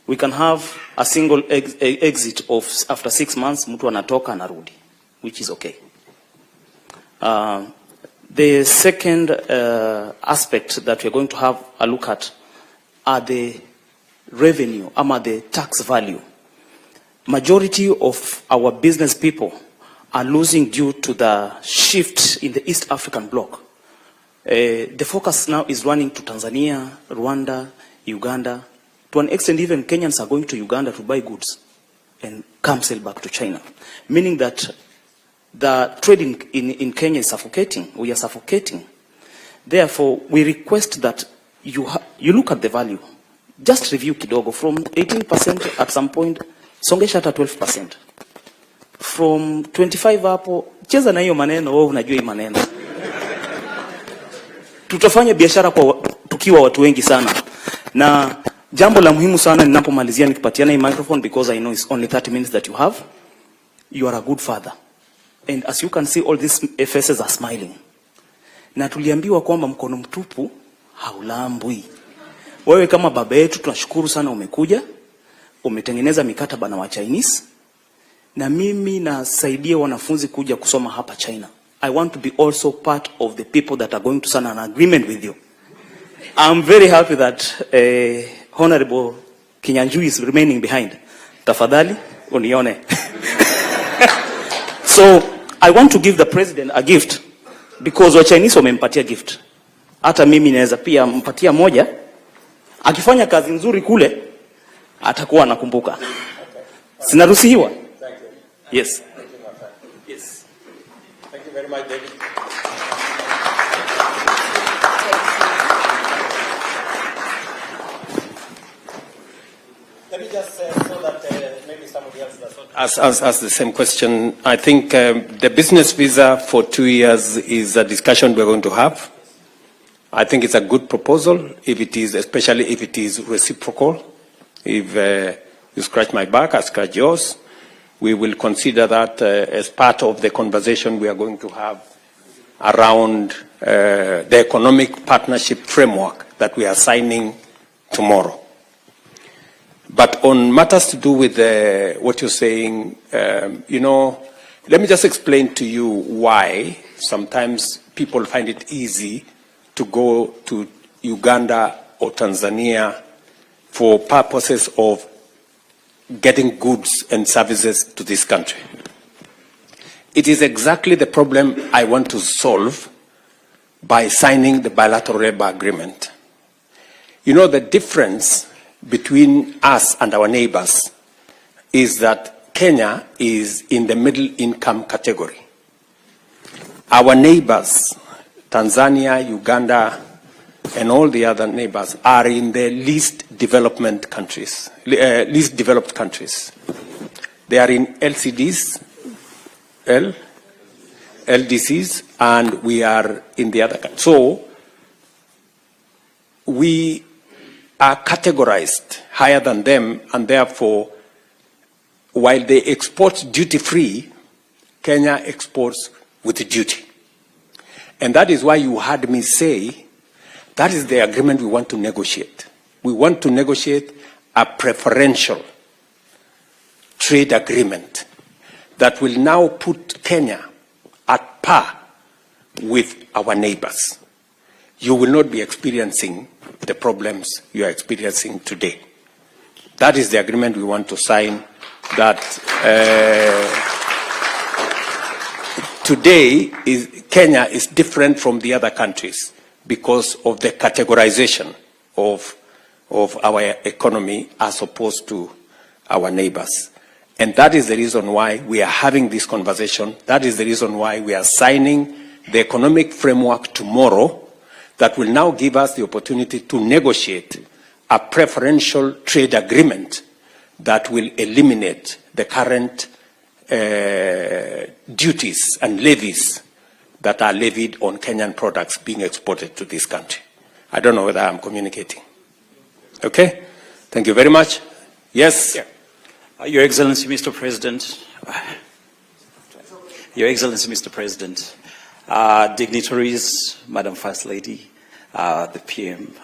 Speaker 5: We can have a single exit of after 6 months, mtu anatoka anarudi, which is okay. The second aspect that we're going to have a look at are the revenue, the tax value. Majority of our business people are losing due to the shift in the East African bloc. The focus now is running to Tanzania, Rwanda, Uganda. To an extent, even Kenyans are going to Uganda to buy goods and come sell back to China. Meaning that the trading in Kenya is suffocating. We are suffocating. Therefore, we request that you look at the value. Just review kidogo. From 18% at some point, songesha hata 12%. From 25 hapo, cheza na hiyo maneno, wewe unajua hii maneno. Tutafanya biashara kwa tukiwa watu wengi sana. Na jambo la muhimu sana ninapomalizia nikipatiana hii microphone, because I know it's only 30 minutes that you have. You are a good father. And as you can see, all these faces are smiling. Na tuliambiwa kwamba mkono mtupu haulambwi. Wewe kama baba yetu tunashukuru sana umekuja. Umetengeneza mikataba na wa Chinese. Na mimi nasaidia wanafunzi kuja kusoma hapa China. I want to be also part of the people that are going to sign an agreement with you. I'm very happy that Honorable Kinyanjui is remaining behind. Tafadhali, unione. So, I want to give the president a gift, because wa Chinese wamempatia gift. Hata mimi naweza pia mpatia moja. Akifanya kazi nzuri kule, atakuwa anakumbuka. Sinaruhusiwa? Yes.
Speaker 3: Yes. Thank you very much, David. Let me just say so that maybe somebody else does ask the same question. I think the business visa for 2 years is a discussion we're going to have. I think it's a good proposal, if it is, especially if it is reciprocal. If you scratch my back, I scratch yours. We will consider that as part of the conversation we are going to have around the economic partnership framework that we are signing tomorrow. But on matters to do with what you're saying, you know, let me just explain to you why sometimes people find it easy to go to Uganda or Tanzania for purposes of getting goods and services to this country. It is exactly the problem I want to solve by signing the bilateral labor agreement. You know, the difference between us and our neighbors is that Kenya is in the middle income category. Our neighbors, Tanzania, Uganda, and all the other neighbors are in the least developed countries. They are in LCDs, LDCs, and we are in the other countries. So we are categorized higher than them, and therefore, while they export duty-free, Kenya exports with duty. And that is why you heard me say that is the agreement we want to negotiate. We want to negotiate a preferential trade agreement that will now put Kenya at par with our neighbors. You will not be experiencing the problems you are experiencing today. That is the agreement we want to sign, that today Kenya is different from the other countries because of the categorization of our economy as opposed to our neighbors. And that is the reason why we are having this conversation. That is the reason why we are signing the economic framework tomorrow that will now give us the opportunity to negotiate a preferential trade agreement that will eliminate the current duties and levies that are levied on Kenyan products being exported to this country. I don't know whether I'm communicating. Okay? Thank you very much. Yes?
Speaker 6: Yeah. Your Excellency, Mr. President. Your Excellency, Mr. President. Dignitaries, Madam First Lady, the PM.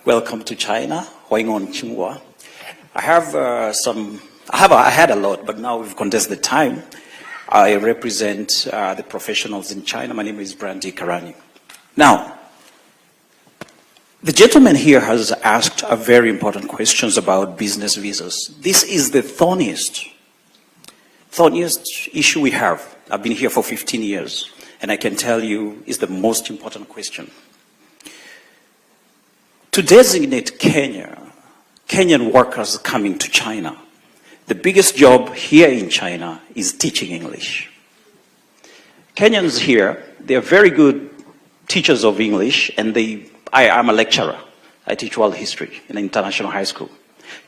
Speaker 6: Welcome to China. I had a lot, but now we've condensed the time. I represent the professionals in China. My name is Brandy Karani. Now, the gentleman here has asked a very important questions about business visas. This is the thorniest issue we have. I've been here for 15 years, and I can tell you is the most important question. To designate Kenyan workers coming to China, the biggest job here in China is teaching English. Kenyans here, they are very good teachers of English, and I'm a lecturer. I teach world history in an international high school.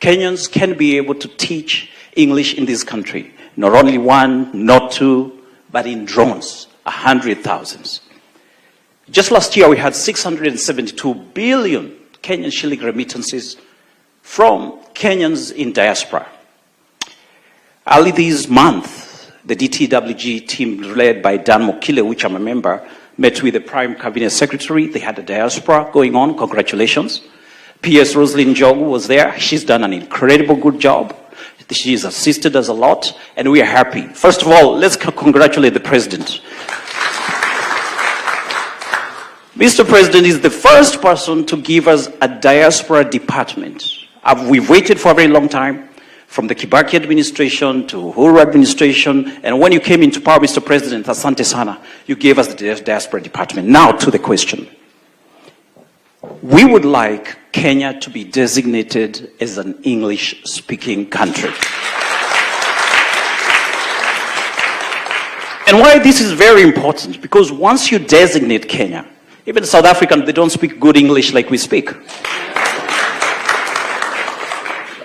Speaker 6: Kenyans can be able to teach English in this country. Not only one, not two, but in drones, 100,000. Just last year, we had 672 billion Kenyan shilling remittances from Kenyans in diaspora. Early this month, the DTWG team led by Dan Mokile, which I'm a member, met with the Prime Cabinet Secretary. They had a diaspora going on. Congratulations. PS Rosalind Jogu was there. She's done an incredible good job. She's assisted us a lot, and we are happy. First of all, let's congratulate the President. Mr. President is the first person to give us a diaspora department. We've waited for a very long time, from the Kibaki administration to Uhuru administration, and when you came into power, Mr. President, asante sana, you gave us the diaspora department. Now to the question. We would like Kenya to be designated as an English-speaking country. And why this is very important, because once you designate Kenya, even South Africans, they don't speak good English like we speak.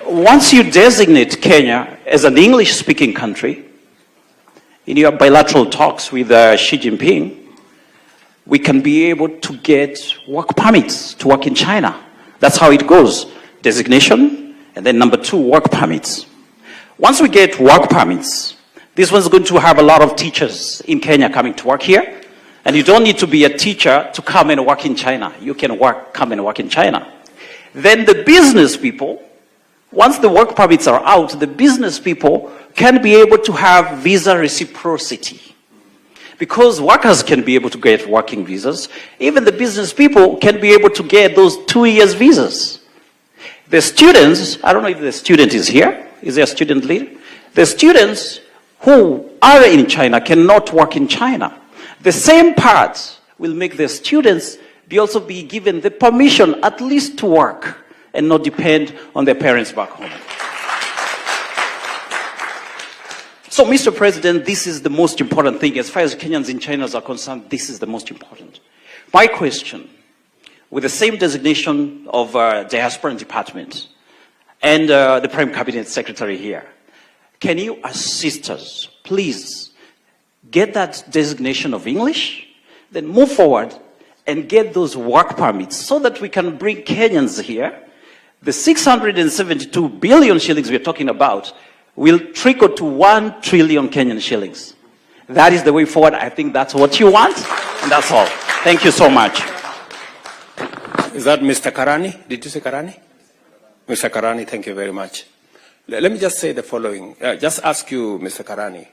Speaker 6: Once you designate Kenya as an English-speaking country, in your bilateral talks with Xi Jinping, we can be able to get work permits to work in China. That's how it goes. Designation, and then number two, work permits. Once we get work permits, this one's going to have a lot of teachers in Kenya coming to work here. And you don't need to be a teacher to come and work in China. You can come and work in China. Then the business people, once the work permits are out, the business people can be able to have visa reciprocity. Because workers can be able to get working visas, even the business people can be able to get those 2 years visas. The students, I don't know if the student is here. Is there a student leader? The students who are in China cannot work in China. The same part will make the students also be given the permission at least to work and not depend on their parents back home. So, Mr. President, this is the most important thing. As far as Kenyans in China are concerned, this is the most important. My question, with the same designation of diaspora department and the Prime Cabinet Secretary here, can you assist us, please, get that designation of English, then move forward and get those work permits so that we can bring Kenyans here. The 672 billion shillings we're talking about will trickle to 1 trillion Kenyan shillings. That is the way forward. I think that's what you want, and that's all. Thank you so much.
Speaker 3: Is that Mr. Karani? Did you say Karani? Mr. Karani, thank you very much. Let me just say the following. Just ask you, Mr. Karani.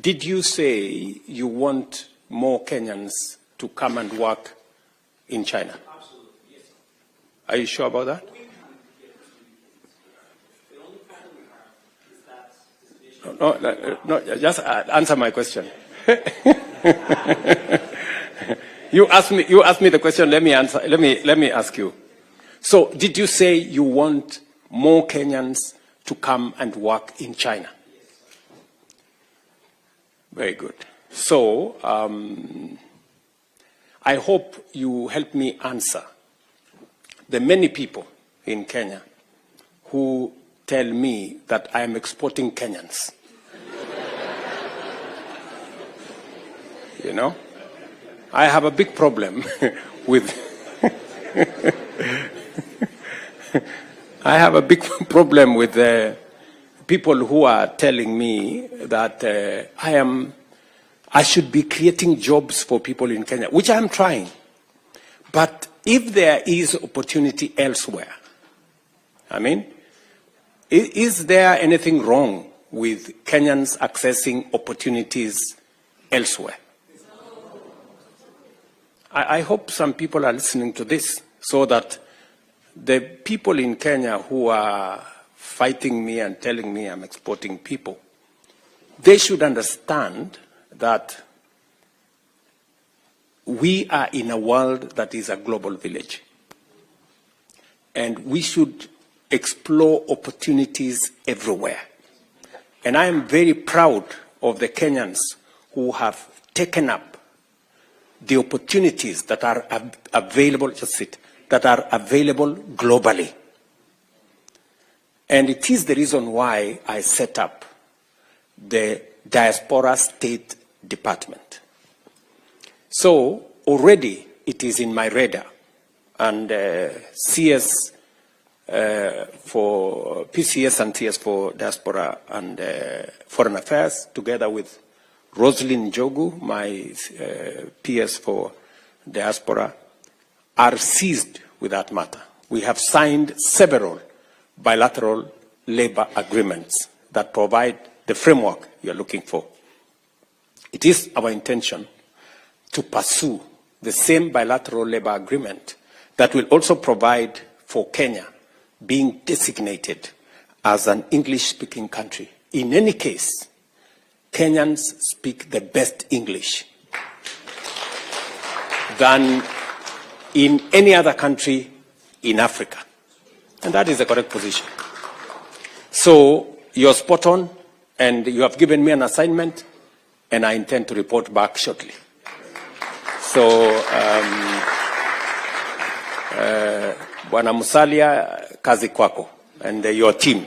Speaker 3: Did you say you want more Kenyans to come and work in China?
Speaker 6: Absolutely, yes.
Speaker 3: Are you sure about that? No, just answer my question. You asked me the question. Let me answer. Let me ask you. So, did you say you want more Kenyans to come and work in China?
Speaker 6: Yes.
Speaker 3: Very good. So, I hope you help me answer the many people in Kenya who tell me that I am exporting Kenyans. You know, I have a big problem with I have a big problem with people who are telling me that I should be creating jobs for people in Kenya, which I'm trying. But if there is opportunity elsewhere, I mean, is there anything wrong with Kenyans accessing opportunities elsewhere? I hope some people are listening to this so that the people in Kenya who are fighting me and telling me I'm exporting people, they should understand that we are in a world that is a global village. And we should explore opportunities everywhere. And I am very proud of the Kenyans who have taken up the opportunities that are available, that are available globally. And it is the reason why I set up the Diaspora State Department. So already it is in my radar, and CS for PCS and TS for Diaspora and Foreign Affairs, together with Roslyn Jogu, my PS for Diaspora, are seized with that matter. We have signed several bilateral labor agreements that provide the framework you're looking for. It is our intention to pursue the same bilateral labor agreement that will also provide for Kenya being designated as an English-speaking country. In any case, Kenyans speak the best English than in any other country in Africa. And that is the correct position. So you're spot on, and you have given me an assignment, and I intend to report back shortly. So, Bwana Musalia, kazi kwako, and your team.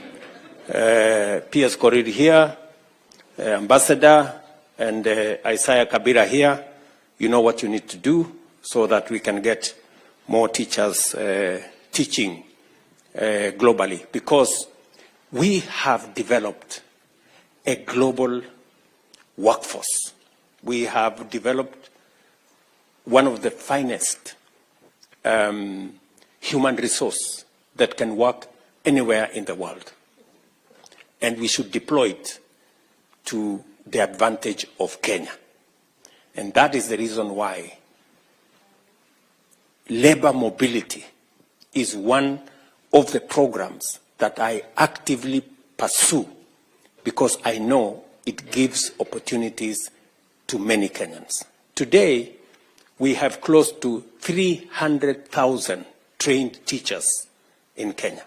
Speaker 3: PS Korir here, Ambassador, and Isaiah Kabira here. You know what you need to do so that we can get more teachers teaching globally, because we have developed a global workforce. We have developed one of the finest human resource that can work anywhere in the world. And we should deploy it to the advantage of Kenya. And that is the reason why labor mobility is one of the programs that I actively pursue, because I know it gives opportunities to many Kenyans. Today, we have close to 300,000 trained teachers in Kenya.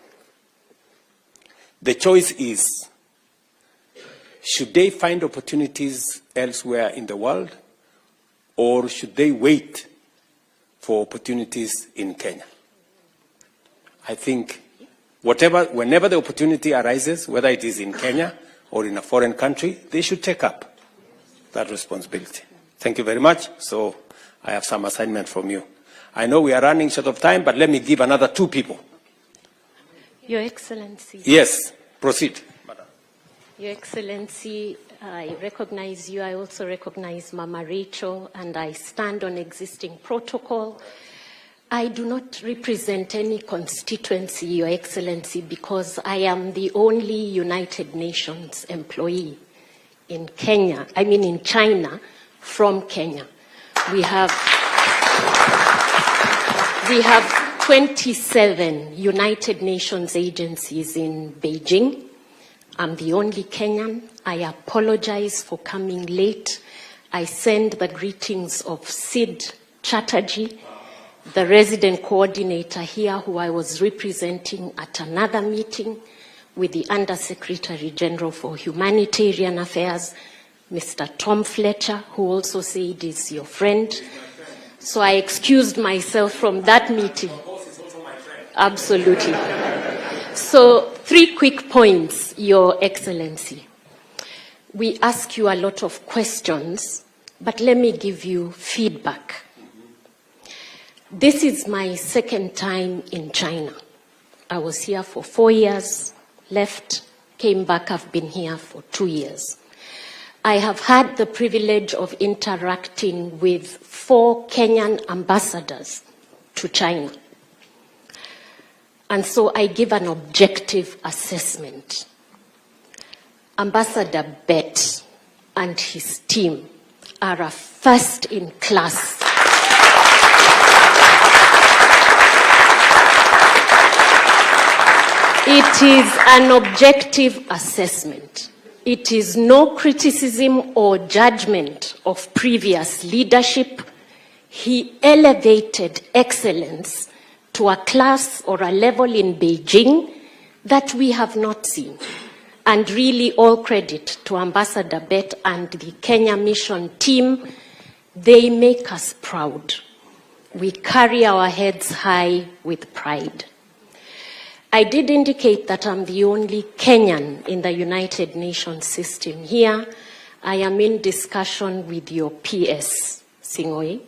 Speaker 3: The choice is, should they find opportunities elsewhere in the world, or should they wait for opportunities in Kenya? I think whenever the opportunity arises, whether it is in Kenya or in a foreign country, they should take up that responsibility. Thank you very much. So I have some assignment from you. I know we are running short of time, but let me give another 2 people.
Speaker 7: Your Excellency.
Speaker 3: Yes, proceed.
Speaker 7: Your Excellency, I recognize you. I also recognize Mama Rachel, and I stand on existing protocol. I do not represent any constituency, Your Excellency, because I am the only United Nations employee in Kenya, in China, from Kenya. We have 27 United Nations agencies in Beijing. I'm the only Kenyan. I apologize for coming late. I send the greetings of Sid Chatterjee, the resident coordinator here, who I was representing at another meeting with the Undersecretary General for Humanitarian Affairs, Mr. Tom Fletcher, who also said is your friend. So I excused myself from that meeting. Absolutely. So, 3 quick points, Your Excellency. We ask you a lot of questions, but let me give you feedback. This is my second time in China. I was here for 4 years, left, came back. I've been here for 2 years. I have had the privilege of interacting with 4 Kenyan ambassadors to China. And so I give an objective assessment. Ambassador Bett and his team are a first-in-class It is an objective assessment. It is no criticism or judgment of previous leadership. He elevated excellence to a class or a level in Beijing that we have not seen. And really all credit to Ambassador Bett and the Kenya mission team. They make us proud. We carry our heads high with pride. I did indicate that I'm the only Kenyan in the United Nations system here. I am in discussion with your PS, Sing'oei.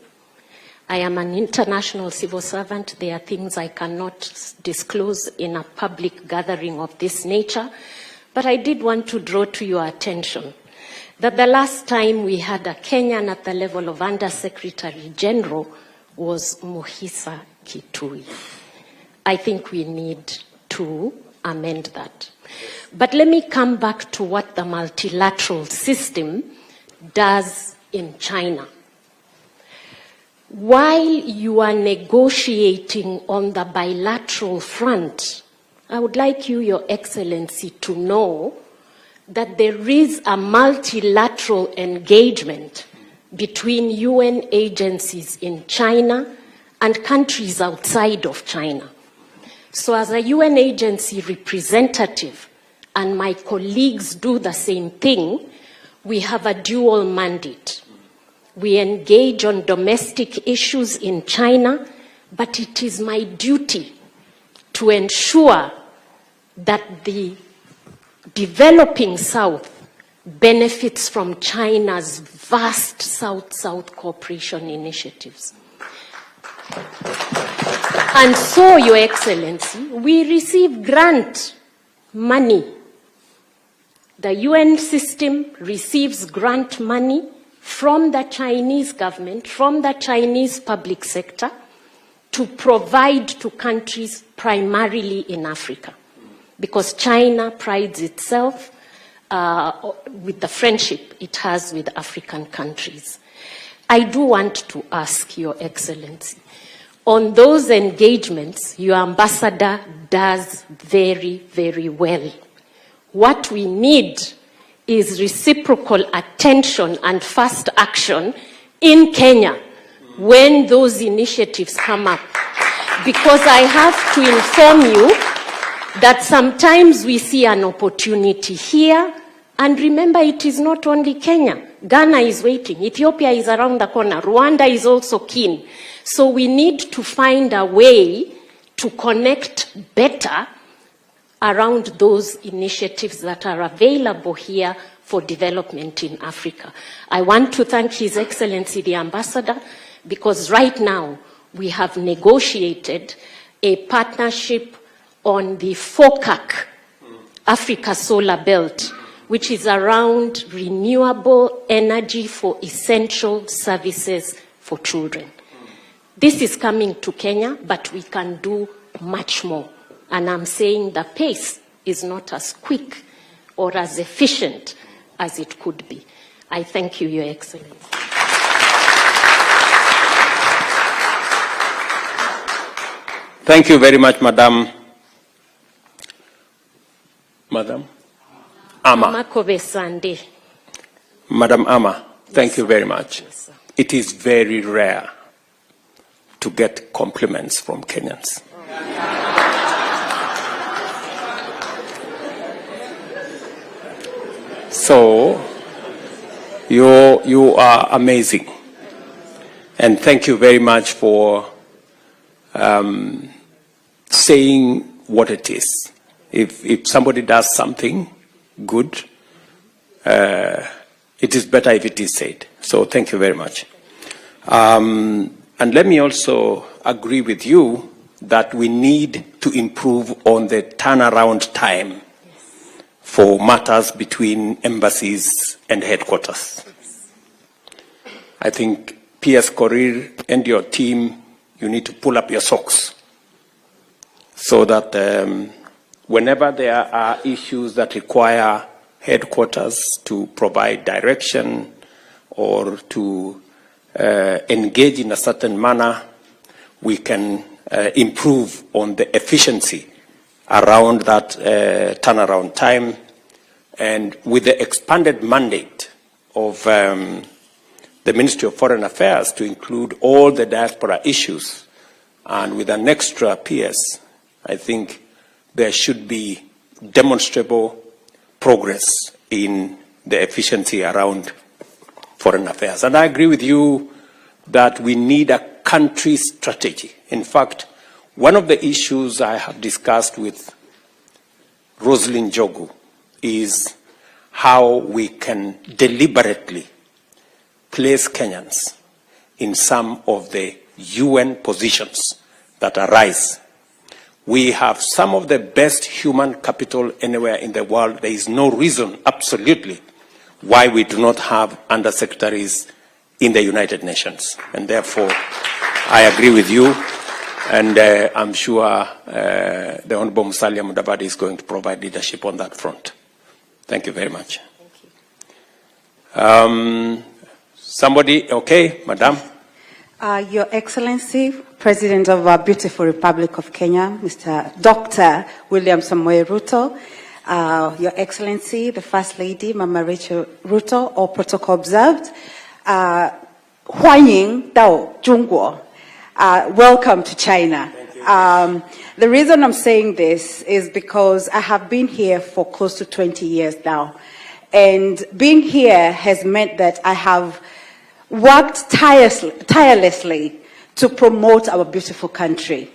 Speaker 7: I am an international civil servant. There are things I cannot disclose in a public gathering of this nature. But I did want to draw to your attention that the last time we had a Kenyan at the level of Undersecretary General was Muhisa Kitui. I think we need to amend that. But let me come back to what the multilateral system does in China. While you are negotiating on the bilateral front, I would like you, Your Excellency, to know that there is a multilateral engagement between UN agencies in China and countries outside of China. So as a UN agency representative, and my colleagues do the same thing, we have a dual mandate. We engage on domestic issues in China, but it is my duty to ensure that the developing South benefits from China's vast South-South cooperation initiatives. And so, Your Excellency, we receive grant money. The UN system receives grant money from the Chinese government, from the Chinese public sector, to provide to countries primarily in Africa. Because China prides itself with the friendship it has with African countries. I do want to ask, Your Excellency, on those engagements, your ambassador does very, very well. What we need is reciprocal attention and fast action in Kenya when those initiatives come up. Because I have to inform you that sometimes we see an opportunity here, and remember, it is not only Kenya. Ghana is waiting. Ethiopia is around the corner. Rwanda is also keen. So we need to find a way to connect better around those initiatives that are available here for development in Africa. I want to thank His Excellency the Ambassador, because right now we have negotiated a partnership on the FOCAC, Africa Solar Belt, which is around renewable energy for essential services for children. This is coming to Kenya, but we can do much more. And I'm saying the pace is not as quick or as efficient as it could be. I thank you, Your Excellency.
Speaker 3: Thank you very much, Madam Ama. Madam Ama, thank you very much.
Speaker 7: Yes, sir.
Speaker 3: It is very rare to get compliments from Kenyans. So, you are amazing. And thank you very much for saying what it is. If somebody does something good, it is better if it is said. So thank you very much. And let me also agree with you that we need to improve on the turnaround time for matters between embassies and headquarters. I think PS Korir and your team, you need to pull up your socks so that whenever there are issues that require headquarters to provide direction or to engage in a certain manner, we can improve on the efficiency around that turnaround time. And with the expanded mandate of the Ministry of Foreign Affairs to include all the diaspora issues, and with an extra PS, I think there should be demonstrable progress in the efficiency around foreign affairs. And I agree with you that we need a country strategy. In fact, one of the issues I have discussed with Rosalind Jogu is how we can deliberately place Kenyans in some of the UN positions that arise. We have some of the best human capital anywhere in the world. There is no reason, absolutely, why we do not have undersecretaries in the United Nations. And therefore, I agree with you, and I'm sure the Honorable Musalia Mudavadi is going to provide leadership on that front. Thank you very much.
Speaker 7: Thank you.
Speaker 3: Somebody, okay, Madam?
Speaker 8: Your Excellency, President of our beautiful Republic of Kenya, Mr. Dr. William Samoei Ruto, Your Excellency, the First Lady, Mama Rachel Ruto, all protocol observed. Huanying Dao Zhongguo. Welcome to China. The reason I'm saying this is because I have been here for close to 20 years now. And being here has meant that I have worked tirelessly to promote our beautiful country,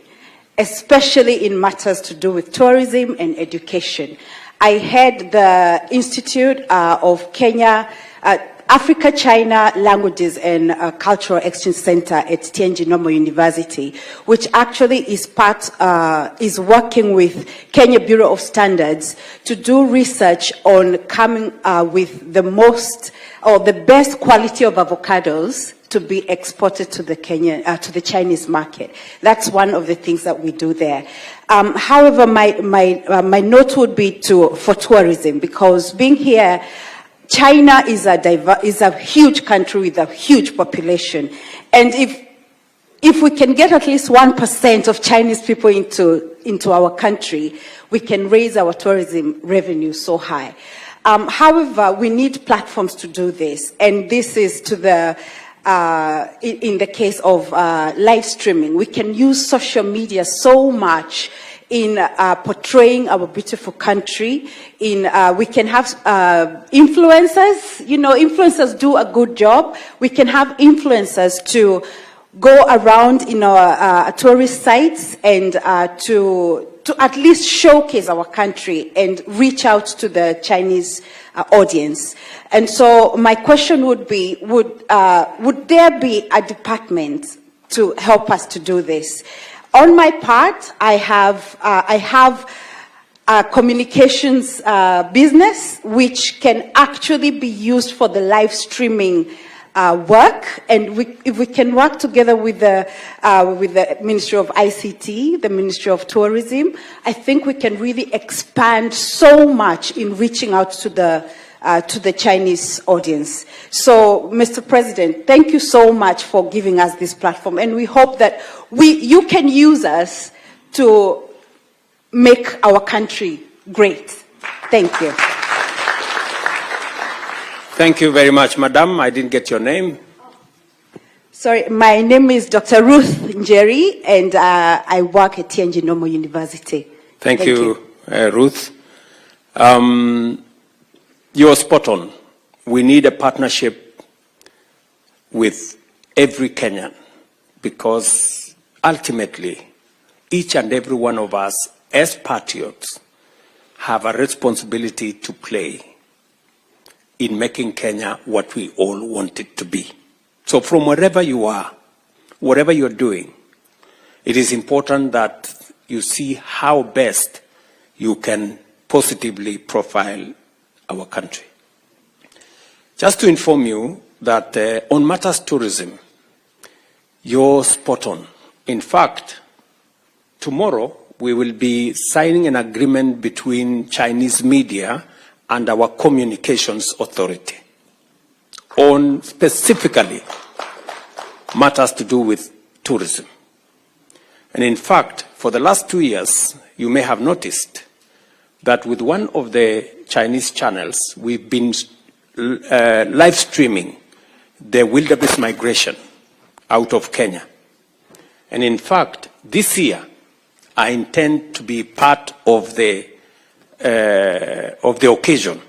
Speaker 8: especially in matters to do with tourism and education. I head the Institute of Kenya, Africa-China Languages and Cultural Exchange Center at Tianjin Normal University, which actually is is working with Kenya Bureau of Standards to do research on coming with the most or the best quality of avocados to be exported to the to the Chinese market. That's one of the things that we do there. However, my note would be for tourism, because being here, China is a huge country with a huge population, and if we can get at least 1% of Chinese people into our country, we can raise our tourism revenue so high. However, we need platforms to do this, and this is to the in the case of live streaming. We can use social media so much in portraying our beautiful country. We can have influencers. You know, influencers do a good job. We can have influencers to go around in our tourist sites and to at least showcase our country and reach out to the Chinese audience. And so my question would be, would there be a department to help us to do this? On my part, I have a communications business which can actually be used for the live streaming work, and if we can work together with the Ministry of ICT, the Ministry of Tourism, I think we can really expand so much in reaching out to the Chinese audience. So, Mr. President, thank you so much for giving us this platform, and we hope that you can use us to make our country great. Thank you.
Speaker 3: Thank you very much, Madam. I didn't get your name.
Speaker 8: Sorry, my name is Dr. Ruth Njeri, and I work at Tianjin Normal University.
Speaker 3: Thank you. Ruth. You're spot on. We need a partnership with every Kenyan, because ultimately each and every one of us, as patriots, have a responsibility to play in making Kenya what we all want it to be. So from wherever you are, whatever you're doing, it is important that you see how best you can positively profile our country. Just to inform you that on matters tourism, you're spot on. In fact, tomorrow we will be signing an agreement between Chinese media and our communications authority on specifically matters to do with tourism. And in fact, for the last 2 years, you may have noticed that with one of the Chinese channels, we've been live streaming the wildebeest migration out of Kenya. And in fact, this year, I intend to be part of the occasion.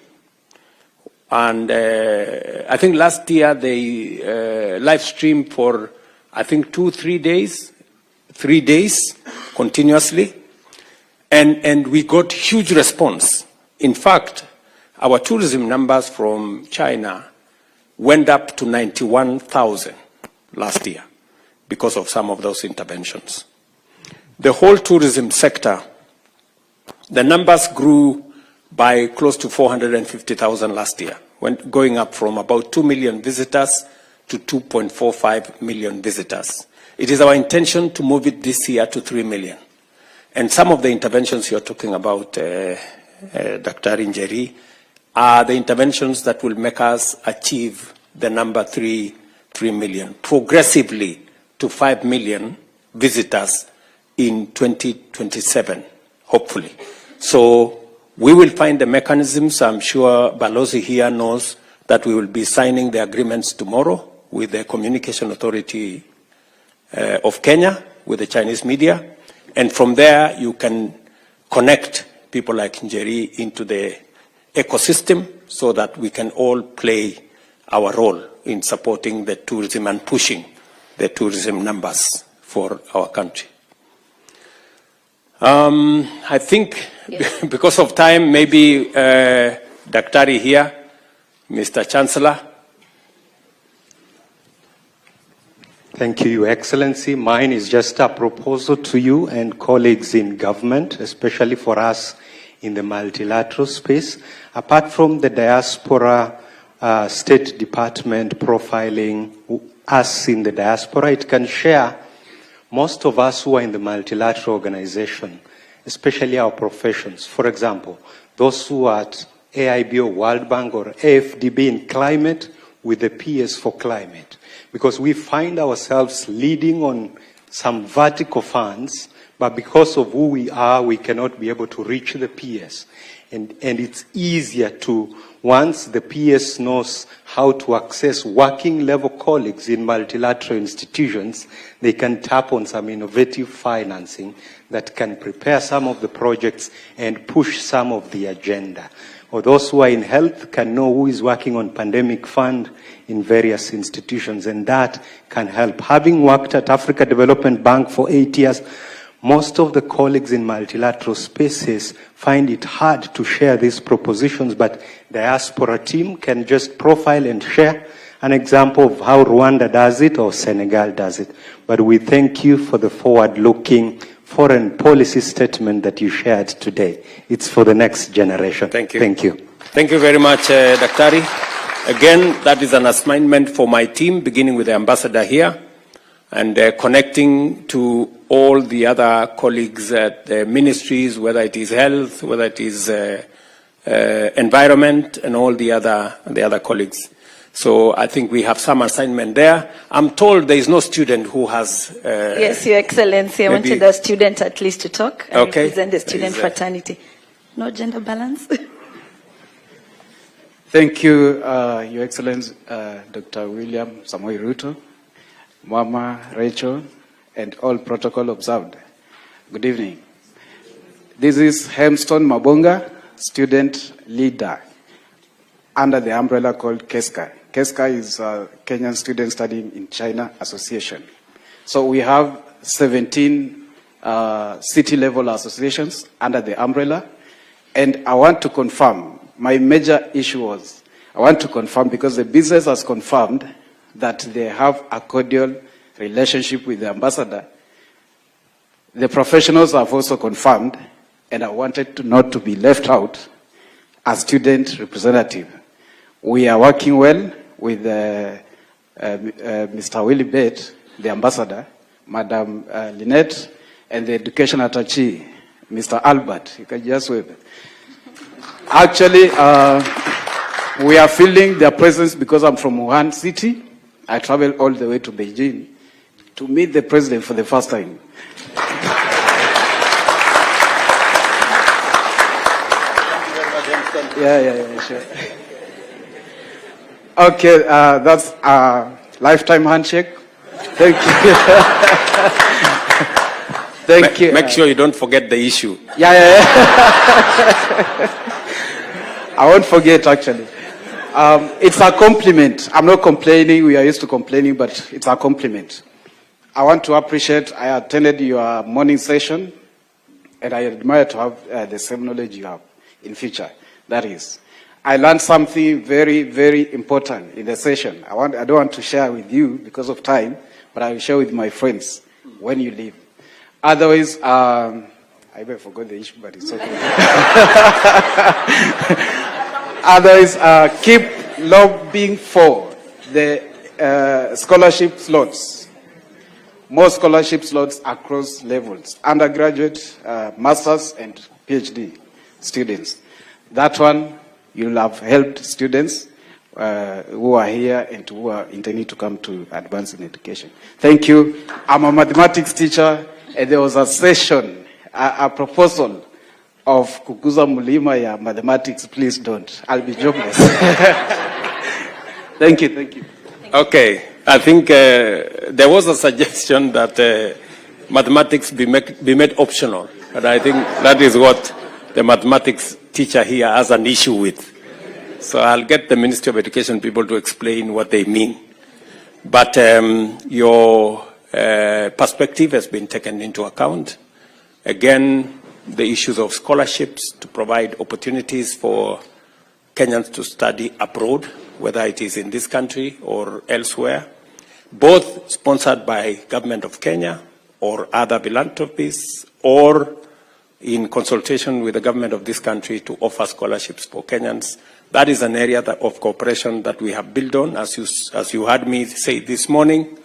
Speaker 3: And I think last year they live streamed for, I think, 3 days continuously. And we got huge response. In fact, our tourism numbers from China went up to 91,000 last year because of some of those interventions. The whole tourism sector, the numbers grew by close to 450,000 last year, going up from about 2 million visitors to 2.45 million visitors. It is our intention to move it this year to 3 million. And some of the interventions you're talking about, Dr. Njeri, are the interventions that will make us achieve the number 3 million, progressively to 5 million visitors in 2027, hopefully. So we will find the mechanisms. I'm sure Balozi here knows that we will be signing the agreements tomorrow with the Communication Authority of Kenya, with the Chinese media. And from there, you can connect people like Njeri into the ecosystem so that we can all play our role in supporting the tourism and pushing the tourism numbers for our country. I think because of time, maybe Daktari here, Mr. Chancellor.
Speaker 9: Thank you, Your Excellency. Mine is just a proposal to you and colleagues in government, especially for us in the multilateral space. Apart from the diaspora State Department profiling us in the diaspora, it can share most of us who are in the multilateral organization, especially our professions. For example, those who are at AIB or World Bank or AFDB in climate with the PS for climate. Because we find ourselves leading on some vertical funds, but because of who we are, we cannot be able to reach the PS. And it's easier to, once the PS knows how to access working level colleagues in multilateral institutions, they can tap on some innovative financing that can prepare some of the projects and push some of the agenda. Or those who are in health can know who is working on pandemic fund in various institutions, and that can help. Having worked at Africa Development Bank for 8 years, most of the colleagues in multilateral spaces find it hard to share these propositions, but the diaspora team can just profile and share an example of how Rwanda does it or Senegal does it. But we thank you for the forward-looking foreign policy statement that you shared today. It's for the next generation.
Speaker 3: Thank you.
Speaker 9: Thank you.
Speaker 3: Thank you very much, Daktari. Again, that is an assignment for my team, beginning with the ambassador here, and connecting to all the other colleagues at the ministries, whether it is health, whether it is environment, and all the other colleagues. So I think we have some assignment there. I'm told there is no student who has...
Speaker 4: yes, Your Excellency, I wanted a student at least to talk. I represent the student fraternity. No gender balance?
Speaker 10: Thank you, Your Excellency, Dr. William Samoei Ruto, Mama Rachel, and all protocol observed. Good evening. This is Hemston Mabonga, student leader under the umbrella called KESCA. KESCA is a Kenyan Student Studying in China Association. So we have 17 city-level associations under the umbrella. And I want to confirm, my major issue was, I want to confirm, because the business has confirmed that they have a cordial relationship with the ambassador. The professionals have also confirmed, and I wanted to not to be left out, a student representative. We are working well with Mr. Willie Bate, the ambassador, Madam Lynette, and the education attaché, Mr. Albert. You can just wave. Actually, we are feeling their presence because I'm from Wuhan City. I traveled all the way to Beijing to meet the president for the first time. Yeah, sure. Okay, that's a lifetime handshake. Thank you. Thank you.
Speaker 3: Make sure you don't forget the issue.
Speaker 10: Yeah. I won't forget, actually. It's a compliment. I'm not complaining. We are used to complaining, but it's a compliment. I want to appreciate, I attended your morning session, and I admire to have the same knowledge you have in future. That is, I learned something very, very important in the session. I don't want to share with you because of time, but I will share with my friends when you leave. Otherwise, I even forgot the issue, but it's okay. Otherwise, keep lobbying for the scholarship slots. More scholarship slots across levels, undergraduate, masters, and PhD students. That one, you'll have helped students who are here and who are intending to come to advance in education. Thank you. I'm a mathematics teacher, and there was a session, a proposal of kukuza mulima ya mathematics. Please don't. I'll be jobless. Thank you.
Speaker 3: Okay. I think there was a suggestion that mathematics be made optional. And I think that is what the mathematics teacher here has an issue with. So I'll get the Ministry of Education people to explain what they mean. But your perspective has been taken into account. Again, the issues of scholarships to provide opportunities for Kenyans to study abroad, whether it is in this country or elsewhere, both sponsored by Government of Kenya or other philanthropies, or in consultation with the government of this country to offer scholarships for Kenyans. That is an area of cooperation that we have built on. As you heard me say this morning,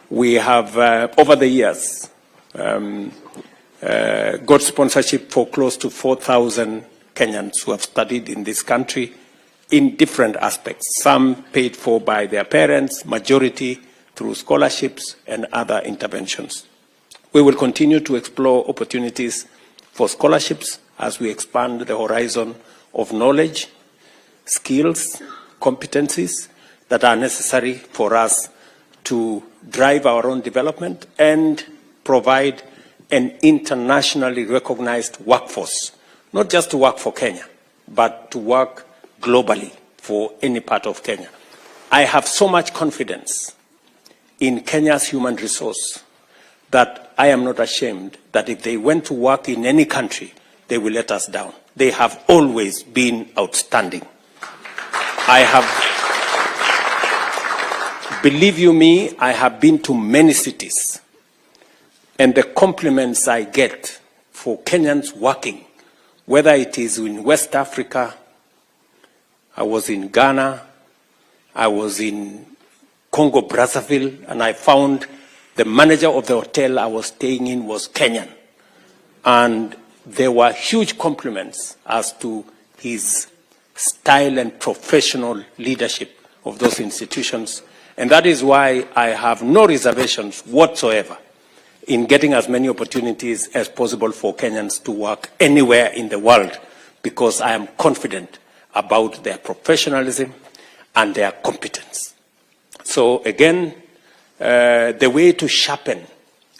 Speaker 3: we have, over the years, got sponsorship for close to 4,000 Kenyans who have studied in this country in different aspects, some paid for by their parents, majority through scholarships and other interventions. We will continue to explore opportunities for scholarships as we expand the horizon of knowledge, skills, competencies that are necessary for us to drive our own development and provide an internationally recognized workforce, not just to work for Kenya, but to work globally for any part of Kenya. I have so much confidence in Kenya's human resource that I am not ashamed that if they went to work in any country, they will let us down. They have always been outstanding. Believe you me, I have been to many cities, and the compliments I get for Kenyans working, whether it is in West Africa, I was in Ghana, I was in Congo Brazzaville, and I found the manager of the hotel I was staying in was Kenyan. And there were huge compliments as to his style and professional leadership of those institutions. And that is why I have no reservations whatsoever in getting as many opportunities as possible for Kenyans to work anywhere in the world, because I am confident about their professionalism and their competence. So again, the way to sharpen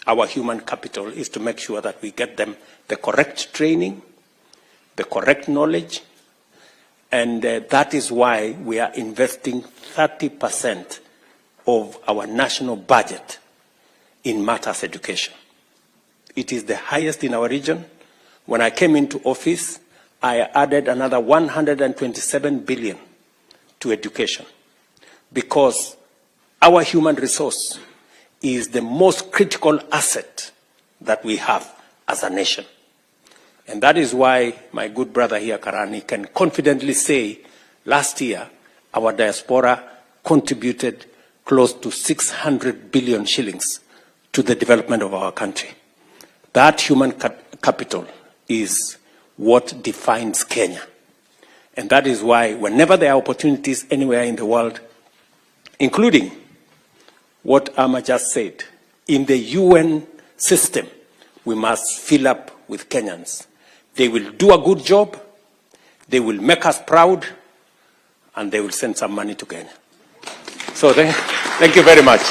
Speaker 3: our human capital is to make sure that we get them the correct training, the correct knowledge, and that is why we are investing 30% of our national budget in matters education. It is the highest in our region. When I came into office, I added another 127 billion to education, because our human resource is the most critical asset that we have as a nation. And that is why my good brother here, Karani, can confidently say last year our diaspora contributed close to 600 billion shillings to the development of our country. That human capital is what defines Kenya. And that is why whenever there are opportunities anywhere in the world, including what Amma just said, in the UN system, we must fill up with Kenyans. They will do a good job, they will make us proud, and they will send some money to Kenya. So thank you very much.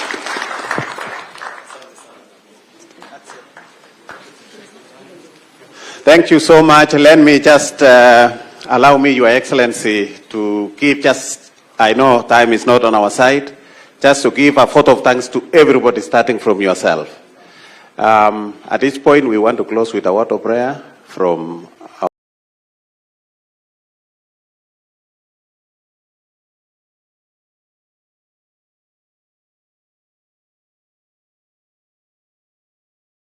Speaker 11: Thank you so much. Let me just allow me, Your Excellency, to give just, I know time is not on our side, just to give a vote of thanks to everybody, starting from yourself. At this point, we want to close with a word of prayer from